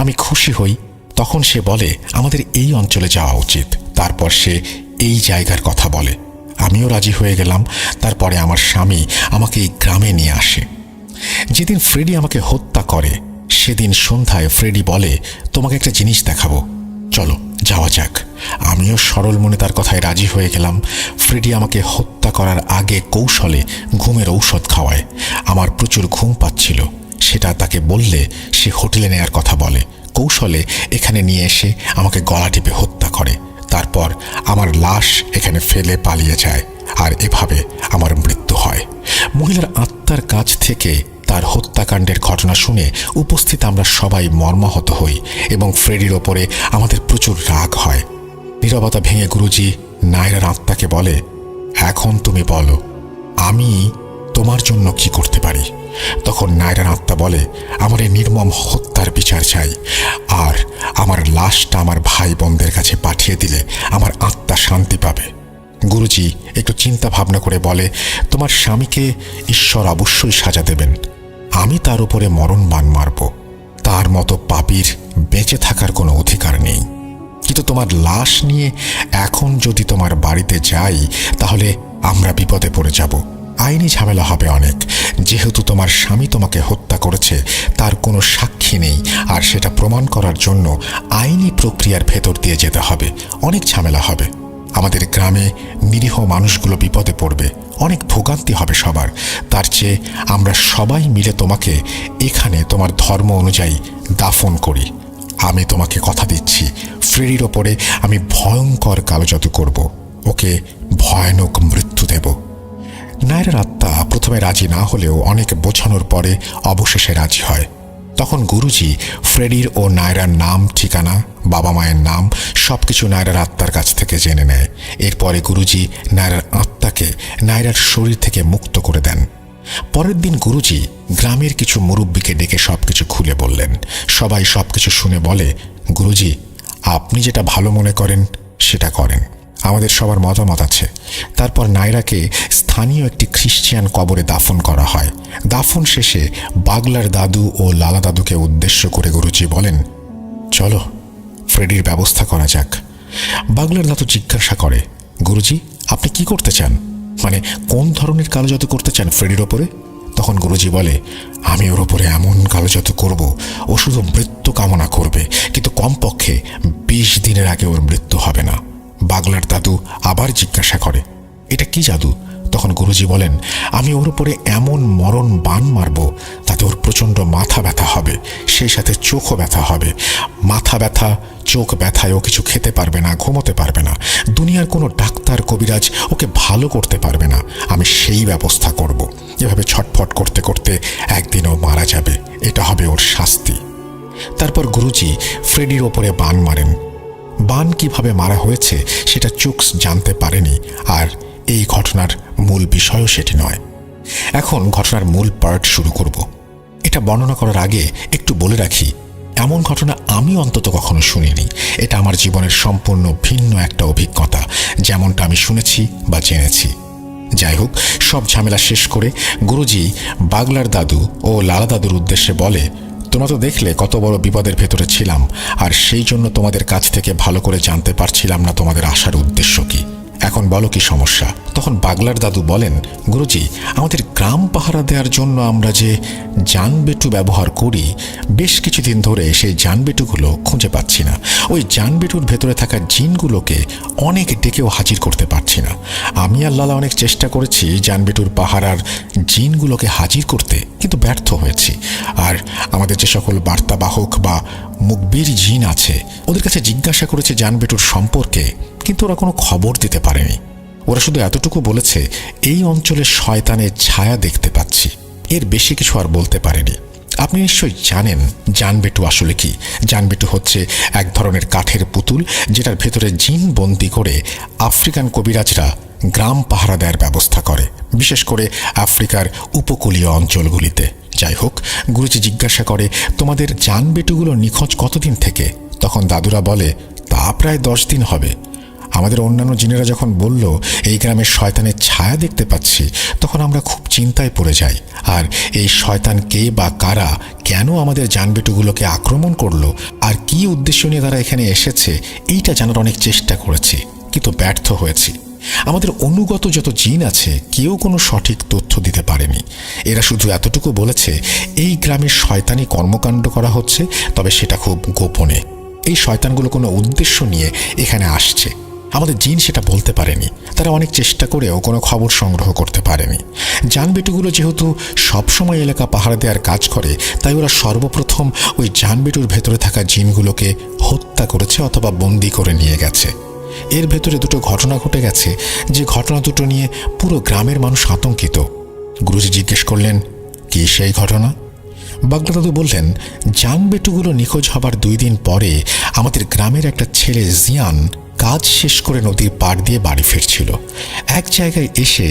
[SPEAKER 1] আমি খুশি হই। তখন সে বলে আমাদের এই অঞ্চলে যাওয়া উচিত। তারপর সে এই জায়গার কথা বলে। আমিও রাজি হয়ে গেলাম। তারপরে আমার স্বামী আমাকে এই গ্রামে নিয়ে আসে। যেদিন ফ্রেডি আমাকে হত্যা করে সেদিন সন্ধ্যায় ফ্রেডি বলে, তোমাকে একটা জিনিস দেখাবো, চলো যাওয়া যাক। আমিও সরল মনে তার কথায় রাজি হয়ে গেলাম। ফ্রেডি আমাকে হত্যা করার আগে কৌশলে ঘুমের ঔষধ খাওয়ায়। আমার প্রচুর ঘুম পাচ্ছিল। সেটা তাকে বললে সে হোটেলে নেয়ার কথা বলে। কৌশলে এখানে নিয়ে এসে আমাকে গলা টিপে হত্যা করে। তারপর আমার লাশ এখানে ফেলে পালিয়ে যায় আর এভাবে আমার মৃত্যু হয়। মহিলার আত্মার কাছ থেকে তার হত্যাকাণ্ডের ঘটনা শুনে উপস্থিত আমরা সবাই মর্মাহত হই এবং ফ্রেডির ওপরে আমাদের প্রচুর রাগ হয়। নীরবতা ভেঙে গুরুজি নায়রার আত্মাকে বলে, এখন তুমি বলো আমি তোমার জন্য কি করতে পারি? তখন নায়রার আত্মা বলে, আমার এই নির্মম হত্যার বিচার চাই আর আমার লাশটা আমার ভাই বোনদের কাছে পাঠিয়ে দিলে আমার আত্মা শান্তি পাবে। গুরুজি একটু চিন্তা ভাবনা করে বলে, তোমার স্বামীকে ঈশ্বর অবশ্যই সাজা দেবেন। আমি তার উপরে মরণবাণ মারব। তার মতো পাপীর বেঁচে থাকার কোনো অধিকার নেই। কিন্তু তোমার লাশ নিয়ে এখন যদি তোমার বাড়িতে যাই তাহলে আমরা বিপদে পড়ে যাব। আইনি ঝামেলা হবে অনেক। যেহেতু তোমার স্বামী তোমাকে হত্যা করেছে তার কোনো সাক্ষী নেই আর সেটা প্রমাণ করার জন্য আইনি প্রক্রিয়ার ভেতর দিয়ে যেতে হবে। অনেক ঝামেলা হবে। আমাদের গ্রামে নিরীহ মানুষগুলো বিপদে পড়বে। অনেক ভোগান্তি হবে সবার। তার চেয়ে আমরা সবাই মিলে তোমাকে এখানে তোমার ধর্ম অনুযায়ী দাফন করি। আমি তোমাকে কথা দিচ্ছি, ফ্রেডির ওপরে আমি ভয়ঙ্কর কালো জাদু করব। ওকে ভয়ানক মৃত্যু দেব। নায়রার আত্মা প্রথমে রাজি না হলেও অনেক বোঝানোর পরে অবশেষে রাজি হয়। তখন গুরুজি ফ্রেডির ও নায়রার নাম, ঠিকানা, বাবা মায়ের নাম সবকিছু নায়রার আত্মার কাছ থেকে জেনে নেয়। এরপরে গুরুজি নায়রার আত্মাকে নায়রার শরীর থেকে মুক্ত করে দেন। পরের দিন গুরুজি গ্রামের কিছু মুরব্বীকে ডেকে সবকিছু খুলে বললেন। সবাই সবকিছু শুনে বলে, গুরুজি আপনি যেটা ভালো মনে করেন সেটা করেন, আমাদের সবার মতামত আছে। তারপর নায়রাকে স্থানীয় একটি খ্রিস্টান কবরে দাফন করা হয়। দাফন শেষে বাগলার দাদু ও লালা দাদুকে উদ্দেশ্য করে গুরুজি বলেন, চলো ফ্রেডির ব্যবস্থা করা যাক। বাগলার দাদু জিজ্ঞাসা করে, গুরুজি আপনি কি করতে চান? মানে কোন ধরনের কালো জাদু করতে চান ফ্রেডির ওপরে? তখন গুরুজি বলে, আমি ওর উপরে এমন কালো জাদু করব, ও শুধু মৃত্যু কামনা করবে, কিন্তু কমপক্ষে 20 দিনের আগে ওর মৃত্যু হবে না। বাগলার দাদু আবার জিজ্ঞাসা করে, এটা কি জাদু? তখন গুরুজি বলেন, আমি ওর উপরে এমন মরণ বাণ মারব তাতে ওর প্রচণ্ড মাথা ব্যথা হবে, সেই সাথে চোখও ব্যথা হবে। মাথা ব্যথা, চোখ ব্যথায় ও কিছু খেতে পারবে না, ঘুমোতে পারবে না। দুনিয়ার কোনো ডাক্তার কবিরাজ ওকে ভালো করতে পারবে না। আমি সেই ব্যবস্থা করব। এভাবে ছটফট করতে করতে একদিন ও মারা যাবে। এটা হবে ওর শাস্তি। তারপর গুরুজি ফ্রেডির ওপরে বাণ মারেন। বাণ কিভাবে মারা হয়েছে সেটা চুকস জানতে পারেনি, আর এই ঘটনার মূল বিষয়ও সেটি নয়। এখন ঘটনার মূল পার্ট শুরু করব। এটা বর্ণনা করার আগে একটু বলে রাখি, এমন ঘটনা আমি অন্তত কখনো শুনিনি। এটা আমার জীবনের সম্পূর্ণ ভিন্ন একটা অভিজ্ঞতা, যেমনটা আমি শুনেছি বা জেনেছি। যাই হোক, সব ঝামেলা শেষ করে গুরুজি বাগলার দাদু ও লালা দাদুর উদ্দেশ্যে বলে, তোমরা তো দেখলে কত বড় বিপদের ভেতরে ছিলাম, আর সেই জন্য তোমাদের কাছ থেকে ভালো করে জানতে পারছিলাম না তোমাদের আসার উদ্দেশ্য কি। এখন বলো কি সমস্যা? তখন বাগলার দাদু বলেন, গুরুজি, আমাদের গ্রাম পাহারা দেওয়ার জন্য আমরা যে জানবেটু ব্যবহার করি, বেশ কিছুদিন ধরে সেই জানবেটুগুলো খুঁজে পাচ্ছি না। ওই জানবেটুর ভেতরে থাকা জিনগুলোকে অনেক ডেকেও হাজির করতে পারছি না। আমি আর লালা অনেক চেষ্টা করেছি জানবেটুর পাহারার জিনগুলোকে হাজির করতে, কিন্তু ব্যর্থ হয়েছি। আর আমাদের যে সকল বার্তাবাহক বা মুকবির জিন আছে, ওদের কাছে জিজ্ঞাসা করেছে জানবেটুর সম্পর্কে, কিন্তু ওরা কোনো খবর দিতে পারেনি। ওরা শুধু এতটুকু বলেছে, এই অঞ্চলে শয়তানের ছায়া দেখতে পাচ্ছি। এর বেশি কিছু আর বলতে পারেনি। আপনি নিশ্চয়ই জানেন জানবেটু আসলে কি। জানবেটু হচ্ছে এক ধরনের কাঠের পুতুল, যেটার ভেতরে জিন বন্দি করে আফ্রিকান কবিরাজরা গ্রাম পাহারা দেওয়ার ব্যবস্থা করে, বিশেষ করে আফ্রিকার উপকূলীয় অঞ্চলগুলিতে। যাই হোক, গুরুজি জিজ্ঞাসা করে, তোমাদের জানবেটুগুলো নিখোঁজ কতদিন থেকে? তখন দাদুরা বলে, তা প্রায় 10 দিন হবে। আমাদের অন্যান্য জিনেরা যখন বলল এই গ্রামের শয়তানের ছায়া দেখতে পাচ্ছি, তখন আমরা খুব চিন্তায় পড়ে যাই। আর এই শয়তান কে বা কারা, কেন আমাদের জানবেটুগুলোকে আক্রমণ করলো, আর কি উদ্দেশ্য নিয়ে তারা এখানে এসেছে, এইটা জানার অনেক চেষ্টা করেছি, কিন্তু ব্যর্থ হয়েছি। আমাদের অনুগত যত জিন আছে, কেউ কোনো সঠিক তথ্য দিতে পারেনি। এরা শুধু এতটুকু বলেছে, এই গ্রামে শয়তানি কর্মকাণ্ড করা হচ্ছে, তবে সেটা খুব গোপনে। এই শয়তানগুলো কোনো উদ্দেশ্য নিয়ে এখানে আসছে। আমাদের জিন সেটা বলতে পারেনি। তারা অনেক চেষ্টা করেও কোনো খবর সংগ্রহ করতে পারেনি। জানবেটুগুলো যেহেতু সবসময় এলাকা পাহারা দেওয়ার কাজ করে, তাই ওরা সর্বপ্রথম ওই জানবেটুর ভেতরে থাকা জিনগুলোকে হত্যা করেছে অথবা বন্দি করে নিয়ে গেছে। এর ভেতরে দুটো ঘটনা ঘটে গেছে, যে ঘটনা দুটো নিয়ে পুরো গ্রামের মানুষ আতঙ্কিত। গুরুজি জিজ্ঞেস করলেন, কি সেই ঘটনা? বাগলা দাদু বললেন, জানবেটুগুলো নিখোঁজ হবার 2 দিন পরে আমাদের গ্রামের একটা ছেলে জিয়ান কাজ শেষ করে নদীর পাড় দিয়ে বাড়ি ফিরছিল। এক জায়গায় এসে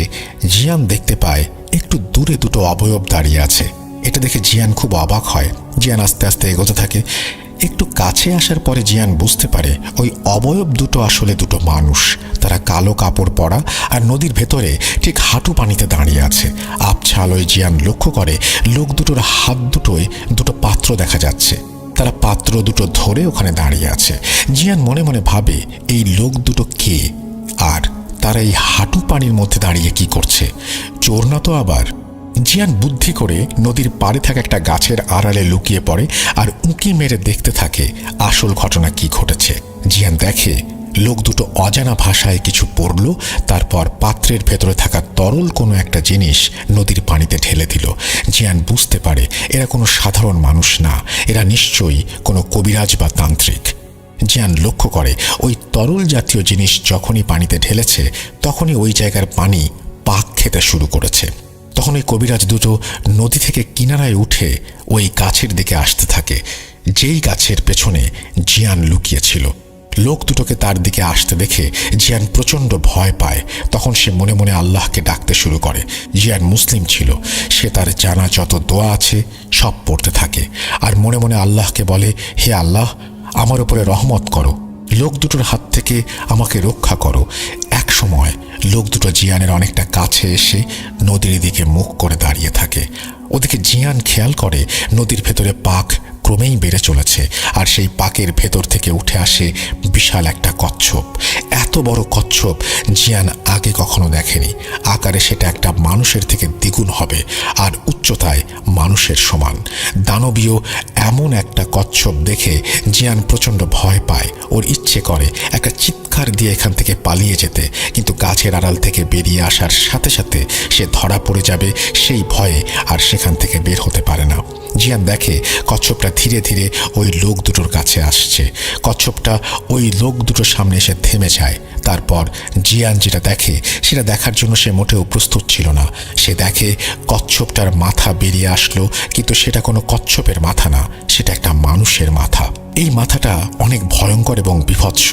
[SPEAKER 1] জিয়ান দেখতে পায় একটু দূরে দুটো অবয়ব দাঁড়িয়ে আছে। এটা দেখে জিয়ান খুব অবাক হয়। জিয়ান আস্তে আস্তে এগোতে থাকে। একটু কাছে আসার পরে জিয়ান বুঝতে পারে ওই অবয়ব দুটো আসলে দুটো মানুষ। তারা কালো কাপড় পরা আর নদীর ভেতরে ঠিক হাঁটু পানিতে দাঁড়িয়ে আছে। আবছা আলোয় জিয়ান লক্ষ্য করে লোক দুটোর হাত দুটোয় দুটো পাত্র দেখা যাচ্ছে। তারা পাত্র দুটো ধরে ওখানে দাঁড়িয়ে আছে। জিয়ান মনে মনে ভাবে, এই লোক দুটো কে, আর তারা এই হাঁটু পানির মধ্যে দাঁড়িয়ে কি করছে? চোর না তো আবার? জিয়ান বুদ্ধি করে নদীর পাড়ে থাকা একটা গাছের আড়ালে লুকিয়ে পড়ে আর উঁকি মেরে দেখতে থাকে আসল ঘটনা কি ঘটেছে। জিয়ান দেখে লোক দুটো অজানা ভাষায় কিছু পড়ল, তারপর পাত্রের ভেতরে থাকা তরল কোনো একটা জিনিস নদীর পানিতে ঢেলে দিল। জিয়ান বুঝতে পারে এরা কোনো সাধারণ মানুষ না, এরা নিশ্চয়ই কোনো কবিরাজ বা তান্ত্রিক। জিয়ান লক্ষ্য করে ওই তরল জাতীয় জিনিস যখনই পানিতে ঢেলেছে, তখনই ওই জায়গার পানি পাক খেতে শুরু করেছে। তখন ওই কবিরাজ দুটো নদী থেকে কিনারায় উঠে ওই গাছের দিকে আসতে থাকে, যেই গাছের পেছনে জিয়ান লুকিয়েছিল। লোক দুটোকে তার দিকে আসতে দেখে জিয়ান প্রচণ্ড ভয় পায়। তখন সে মনে মনে আল্লাহকে ডাকতে শুরু করে। জিয়ান মুসলিম ছিল, সে তার জানা যত দোয়া আছে সব পড়তে থাকে আর মনে মনে আল্লাহকে বলে, হে আল্লাহ, আমার উপরে রহমত করো, লোক দুটোর হাত থেকে আমাকে রক্ষা করো। এক সময় লোক দুটো জিয়ানের অনেকটা কাছে এসে নদীর দিকে মুখ করে দাঁড়িয়ে থাকে। ওদিকে জিয়ান খেয়াল করে নদীর ভেতরে পাক ক্রমেই বেড়ে চলেছে, আর সেই পাকের ভেতর থেকে উঠে আসে বিশাল একটা কচ্ছপ। এত বড় কচ্ছপ জিয়ান আগে কখনো দেখেনি। আকারে সেটা একটা মানুষের থেকে দ্বিগুণ হবে, আর উচ্চতায় মানুষের সমান। দানবীয় এমন একটা কচ্ছপ দেখে জিয়ান প্রচণ্ড ভয় পায়। ওর ইচ্ছে করে একটা চিৎকার দিয়ে এখান থেকে পালিয়ে যেতে, কিন্তু গাছের আড়াল থেকে বেরিয়ে আসার সাথে সাথে সে ধরা পড়ে যাবে সেই ভয়ে, আর সেখান থেকে বের হতে পারে না। জিয়ান দেখে কচ্ছপটা ধীরে ধীরে ওই লোক দুটোর কাছে আসছে। কচ্ছপটা ওই লোক দুটোর সামনে এসে থেমে যায়। তারপর জিয়ান যেটা দেখে সেটা দেখার জন্য সে মোটেও প্রস্তুত ছিল না। সে দেখে কচ্ছপটার মাথা বেরিয়ে আসলো, কিন্তু সেটা কোনো কচ্ছপের মাথা না, সেটা একটা মানুষের মাথা। এই মাথাটা অনেক ভয়ঙ্কর এবং বিভৎস।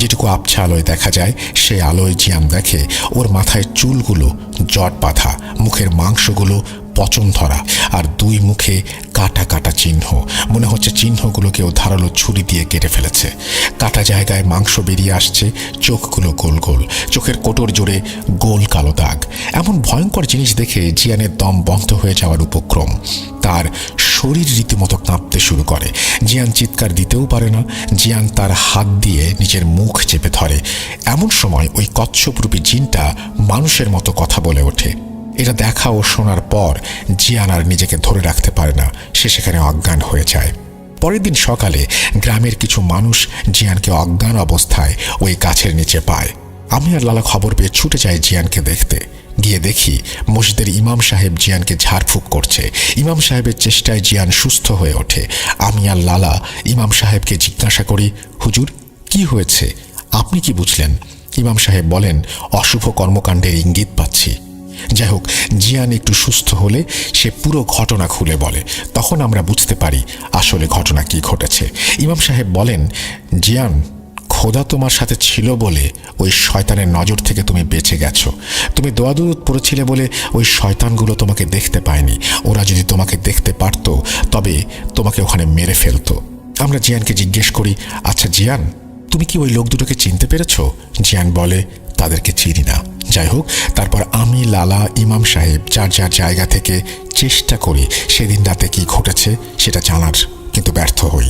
[SPEAKER 1] যেটুকু আবছা আলোয় দেখা যায় সেই আলোয় জিয়ান দেখে ওর মাথায় চুলগুলো জট বাঁধা, মুখের মাংসগুলো পচন ধরা, আর দুই মুখে কাটা কাটা চিহ্ন। মনে হচ্ছে চিহ্নগুলো কেউ ধারালো ছুরি দিয়ে কেটে ফেলেছে। কাটা জায়গায় মাংস বেরিয়ে আসছে, চোখগুলো গোল গোল, চোখের কোটর জুড়ে গোল কালো দাগ। এমন ভয়ঙ্কর জিনিস দেখে জিয়ানের দম বন্ধ হয়ে যাওয়ার উপক্রম। তার শরীর রীতিমতো কাঁপতে শুরু করে। জিয়ান চিৎকার দিতেও পারে না। জিয়ান তার হাত দিয়ে নিজের মুখ চেপে ধরে। এমন সময় ওই কচ্ছপরূপী জিনটা মানুষের মতো কথা বলে ওঠে। এটা দেখা ও শোনার পর জিয়ান আর নিজেকে ধরে রাখতে পারে না, সে সেখানে অজ্ঞান হয়ে যায়। পরের দিন সকালে গ্রামের কিছু মানুষ জিয়ানকে অজ্ঞান অবস্থায় ওই গাছের নিচে পায়। আমি আর লালা খবর পেয়ে ছুটে যাই জিয়ানকে দেখতে। গিয়ে দেখি মসজিদের ইমাম সাহেব জিয়ানকে ঝাড়ফুঁক করছে। ইমাম সাহেবের চেষ্টায় জিয়ান সুস্থ হয়ে ওঠে। আমি আর লালা ইমাম সাহেবকে জিজ্ঞাসা করি, হুজুর কি হয়েছে, আপনি কি বুঝলেন? ইমাম সাহেব বলেন, অশুভ কর্মকাণ্ডের ইঙ্গিত পাচ্ছি। যাই হোক, জিয়ান একটু সুস্থ হলে সে পুরো ঘটনা খুলে বলে। তখন আমরা বুঝতে পারি আসলে ঘটনা কি ঘটেছে। ইমাম সাহেব বলেন, জিয়ান, খোদা তোমার সাথে ছিল বলে ওই শয়তানের নজর থেকে তুমি বেঁচে গেছো। তুমি দোয়া দুরূদ পড়েছিলে বলে ওই শয়তানগুলো তোমাকে দেখতে পায়নি। ওরা যদি তোমাকে দেখতে পারতো তবে তোমাকে ওখানে মেরে ফেলতো। আমরা জিয়ানকে জিজ্ঞেস করি, আচ্ছা জিয়ান, তুমি কি ওই লোক দুটোকে চিনতে পেরেছ? জিয়ান বলে, তাদেরকে চিনি না। যাই হোক, তারপর আমি, লালা, ইমাম সাহেব যার যার জায়গা থেকে চেষ্টা করি সেদিন রাতে কি ঘটেছে সেটা জানার, কিন্তু ব্যর্থ হই।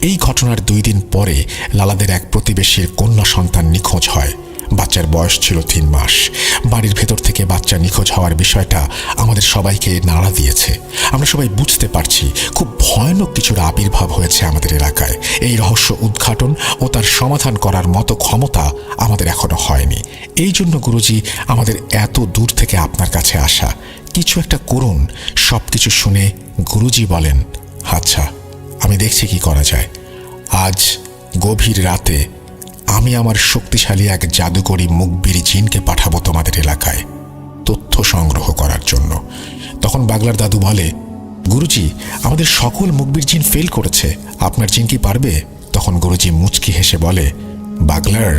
[SPEAKER 1] এই ঘটনার 2 দিন পরে লালাদের এক প্রতিবেশীর কন্যা সন্তান নিখোঁজ হয়। বাচ্চার বয়স ছিল 3 মাস। বাড়ির ভেতর থেকে বাচ্চা নিখোঁজ হওয়ার বিষয়টা আমাদের সবাইকে নাড়া দিয়েছে। আমরা সবাই বুঝতে পারছি খুব ভয়ানক কিছুর আবির্ভাব হয়েছে আমাদের এলাকায়। এই রহস্য উদ্ঘাটন ও তার সমাধান করার মতো ক্ষমতা আমাদের এখনো হয়নি। এই জন্য গুরুজি আমাদের এত দূর থেকে আপনার কাছে আসা। কিছু একটা করুন। সব কিছু শুনে গুরুজি বলেন, আচ্ছা আমি দেখছি কি করা যায়। আজ গভীর রাতে আমি আমার শক্তিশালী এক জাদুকরী মুখবিরি জিনকে পাঠাবো তোমাদের এলাকায় তথ্য সংগ্রহ করার জন্য। তখন বাগলার দাদু বলে, গুরুজি, আমাদের সকল মুখবির জিন ফেল করেছে, আপনার জিন কি পারবে? তখন গুরুজি মুচকি হেসে বলে, বাগলার,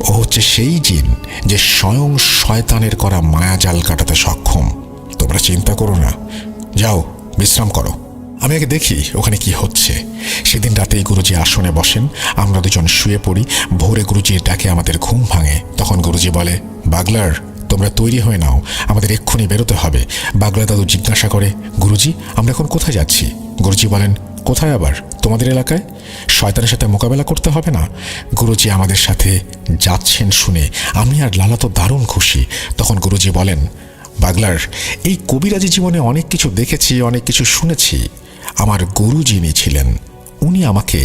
[SPEAKER 1] ও হচ্ছে সেই জিন যে স্বয়ং শয়তানের করা মায়াজাল কাটাতে সক্ষম। তোমরা চিন্তা করো না, যাও বিশ্রাম করো, আমি আগে দেখি ওখানে কি হচ্ছে। সেদিন রাতেই গুরুজি আসনে বসেন। আমরা দুজন শুয়ে পড়ি। ভোরে গুরুজির ডাকে আমাদের ঘুম ভাঙে। তখন গুরুজি বলে, বাগলার, তোমরা তৈরি হয়ে নাও, আমাদের এক্ষুনি বেরোতে হবে। বাগলা দাদু জিজ্ঞাসা করে, গুরুজি আমরা এখন কোথায় যাচ্ছি? গুরুজি বলেন, কোথায় আবার? তোমাদের এলাকায়। শয়তানের সাথে মোকাবেলা করতে হবে না? গুরুজি আমাদের সাথে যাচ্ছেন শুনে আমি আর লালা তো দারুণ খুশি। তখন গুরুজি বলেন, বাগলার, এই কবিরাজি জীবনে অনেক কিছু দেখেছি, অনেক কিছু শুনেছি। আমার গুরু যিনি ছিলেন উনি আমাকে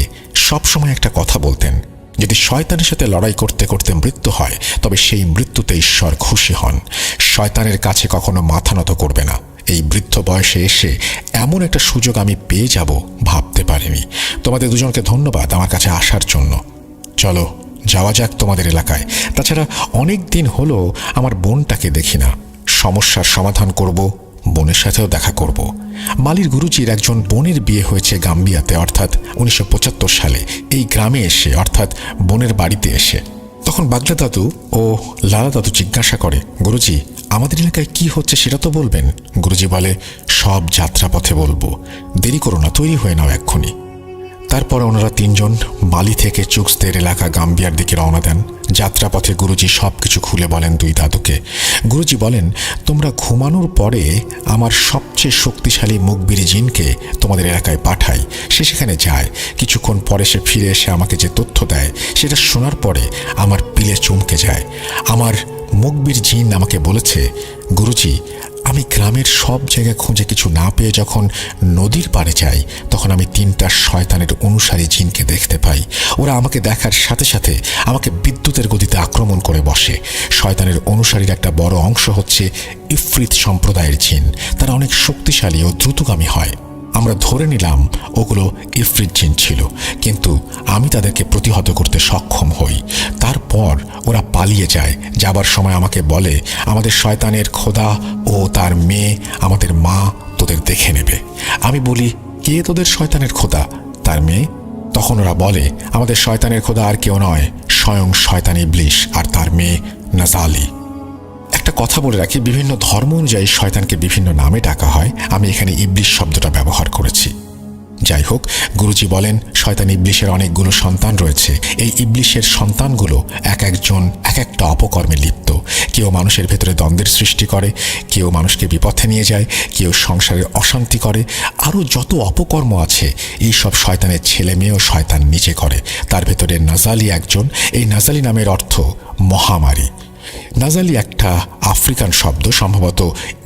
[SPEAKER 1] সবসময় একটা কথা বলতেন, যদি শয়তানের সাথে লড়াই করতে করতে মৃত্যু হয় তবে সেই মৃত্যুতে ঈশ্বর খুশি হন। শয়তানের কাছে কখনো মাথা নত করবে না। এই বৃদ্ধ বয়সে এসে এমন একটা সুযোগ আমি পেয়ে যাব ভাবতে পারিনি। তোমাদের দুজনকে ধন্যবাদ আমার কাছে আসার জন্য। চলো যাওয়া যাক তোমাদের এলাকায়। তাছাড়া অনেক দিন হলো আমার বোনটাকে দেখি না। সমস্যার সমাধান করব, বোনের সাথেও দেখা করব। মালির গুরুজির একজন বোনের বিয়ে হয়েছে গাম্বিয়াতে, অর্থাৎ 1975 সালে এই গ্রামে এসে, অর্থাৎ বোনের বাড়িতে এসে। তখন বাগলা দাদু ও লালা দাদু জিজ্ঞাসা করে, গুরুজি আমাদের এলাকায় কি হচ্ছে সেটা তো বলবেন। গুরুজি বলে, সব যাত্রাপথে বলবো, দেরি করো না, তৈরি হয়ে নাও এক্ষুনি। তারপর ওনারা তিনজন মালি থেকে চুক্সদের এলাকা গাম্বিয়ার দিকে রওনা দেন। যাত্রাপথে গুরুজি সবকিছু খুলে বলেন দুই দাদুকে। গুরুজি বলেন, তোমরা ঘুমানোর পরে আমার সবচেয়ে শক্তিশালী মুখবিরি জিনকে তোমাদের এলাকায় পাঠাই। সে সেখানে যায়। কিছুক্ষণ পরে সে ফিরে এসে আমাকে যে তথ্য দেয় সেটা শোনার পরে আমার পিলে চমকে যায়। আমার মুখবির জিন আমাকে বলেছে, গুরুজি, আমি গ্রামের সব জায়গায় খুঁজে কিছু না পেয়ে যখন নদীর পাড়ে যাই তখন আমি 3টা শয়তানের অনুসারী জিনকে দেখতে পাই। ওরা আমাকে দেখার সাথে সাথে আমাকে বিদ্যুতের গতিতে আক্রমণ করে বসে। শয়তানের অনুসারীর একটা বড় অংশ হচ্ছে ইফরিত সম্প্রদায়ের জিন। তারা অনেক শক্তিশালী ও দ্রুতগামী হয়। আমরা ধরে নিলাম ওগুলো ইফরিত জিন ছিল, কিন্তু আমি তাদেরকে প্রতিহত করতে সক্ষম হই। তারপর ওরা পালিয়ে যায়। যাবার সময় আমাকে বলে, আমাদের শয়তানের খোদা ও তার মেয়ে, আমাদের মা তোদের দেখে নেবে। আমি বলি, কে তোদের শয়তানের খোদা, তার মেয়ে? তখন ওরা বলে, আমাদের শয়তানের খোদা আর কেউ নয়, স্বয়ং শয়তান ইবলিশ আর তার মেয়ে নাজালি। একটা কথা বলে রাখি, বিভিন্ন ধর্ম অনুযায়ী শয়তানকে বিভিন্ন নামে ডাকা হয়। আমি এখানে ইবলিশ শব্দটা ব্যবহার করেছি। যাই হোক, গুরুজি বলেন, শয়তান ইবলিশের অনেকগুলো সন্তান রয়েছে। এই ইবলিশের সন্তানগুলো এক একজন এক একটা অপকর্মে লিপ্ত। কেউ মানুষের ভেতরে দ্বন্দ্বের সৃষ্টি করে, কেউ মানুষকে বিপথে নিয়ে যায়, কেউ সংসারে অশান্তি করে। আরও যত অপকর্ম আছে এই সব শয়তানের ছেলে মেয়েও শয়তান নিজে করে। তার ভেতরে নাজালি একজন। এই নাজালি নামের অর্থ মহামারী। নাজালি একটা আফ্রিকান শব্দ, সম্ভবত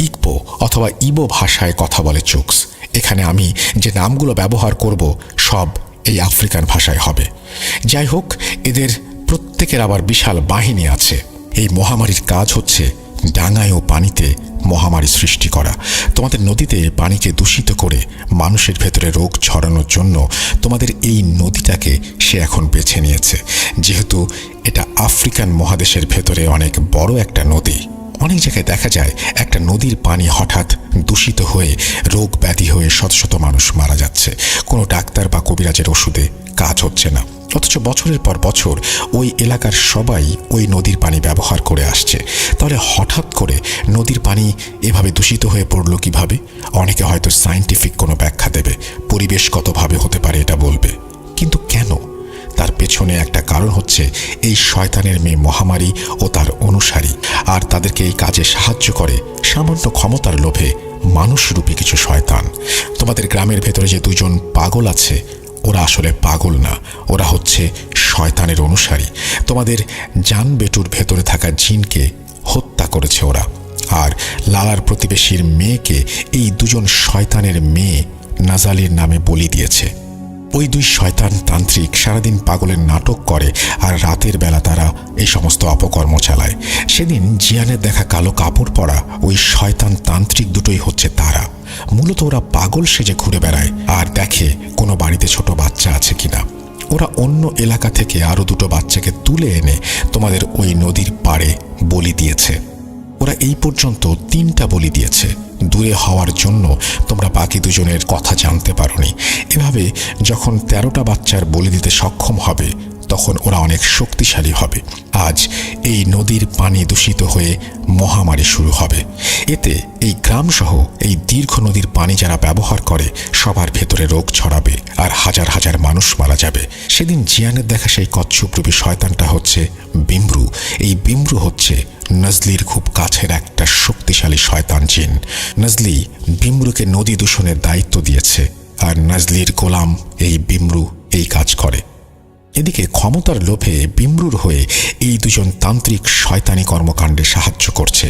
[SPEAKER 1] ইকবো অথবা ইবো ভাষায় কথা বলে চুক্স। এখানে আমি যে নামগুলো ব্যবহার করব সব এই আফ্রিকান ভাষায় হবে। যাই হোক, এদের প্রত্যেকের আবার বিশাল বাহিনী আছে। এই মহামারীর কাজ হচ্ছে ডাঙায় ও পানিতে মহামারী সৃষ্টি করা। তোমাদের নদীতে পানিকে দূষিত করে মানুষের ভেতরে রোগ ছড়ানোর জন্য তোমাদের এই নদীটাকে সে এখন বেছে নিয়েছে। যেহেতু এটা আফ্রিকান মহাদেশের ভেতরে অনেক বড় একটা নদী, অনেক জায়গায় দেখা যায় একটা নদীর পানি হঠাৎ দূষিত হয়ে রোগ ব্যাধি হয়ে শত শত মানুষ মারা যাচ্ছে। কোনো ডাক্তার বা কবিরাজের ওষুধে কাজ হচ্ছে না, অথচ বছরের পর বছর ওই এলাকার সবাই ওই নদীর পানি ব্যবহার করে আসছে। তাহলে হঠাৎ করে নদীর পানি এভাবে দূষিত হয়ে পড়লো কিভাবে? অনেকে হয়তো সায়েন্টিফিক কোনো ব্যাখ্যা দেবে, পরিবেশগতভাবে হতে পারে এটা বলবে, কিন্তু কেন? তার পেছনে একটা কারণ হচ্ছে এই শয়তানের মেয়ে মহামারী ও তার অনুসারী। আর তাদেরকে এই কাজে সাহায্য করে সামান্য ক্ষমতার লোভে মানুষরূপী কিছু শয়তান। তোমাদের গ্রামের ভেতরে যে দুজন পাগল আছে, ওরা আসলে পাগল না, ওরা হচ্ছে শয়তানের অনুসারী। তোমাদের জান বেটুর ভেতরে থাকা জিনকে হত্যা করেছে ওরা। আর লালার প্রতিবেশীর মেয়েকে এই দুজন শয়তানের মেয়ে নাজালির নামে বলি দিয়েছে। ওই দুই শয়তান তান্ত্রিক সারাদিন পাগলের নাটক করে আর রাতের বেলা তারা এই সমস্ত অপকর্ম চালায়। সেদিন জিয়ানের দেখা কালো কাপড় পরা ওই শয়তান তান্ত্রিক দুটোই হচ্ছে তারা। মূলত ওরা পাগল সেজে ঘুরে বেড়ায় আর দেখে কোনো বাড়িতে ছোট বাচ্চা আছে কিনা। ওরা অন্য এলাকা থেকে আরও 2টো বাচ্চাকে তুলে এনে তোমাদের ওই নদীর পাড়ে বলি দিয়েছে। ওরা এই পর্যন্ত 3টা বলি দিয়েছে। দূরে হওয়ার জন্য তোমরা বাকি দুজনের কথা জানতে পারোনি। এভাবে যখন 13টা বাচ্চার বলি দিতে সক্ষম হবে তখন ওরা অনেক শক্তিশালী হবে। আজ এই নদীর পানি দূষিত হয়ে মহামারী শুরু হবে। এতে এই গ্রামসহ এই দীর্ঘ নদীর পানি যারা ব্যবহার করে সবার ভেতরে রোগ ছড়াবে আর হাজার হাজার মানুষ মারা যাবে। সেদিন জিয়ানের দেখা সেই কচ্ছপরূপী শয়তানটা হচ্ছে বিমরু। এই বিমরু হচ্ছে নজলির খুব কাছের একটা শক্তিশালী শয়তান জিন। নজলি বিমরুকে নদী দূষণের দায়িত্ব দিয়েছে আর নজলির গোলাম এই বিমরু এই কাজ করে। এদিকে ক্ষমতার লোভে বিমরুর হয়ে এই দুজন তান্ত্রিক শয়তানি কর্মকাণ্ডে সাহায্য করছে।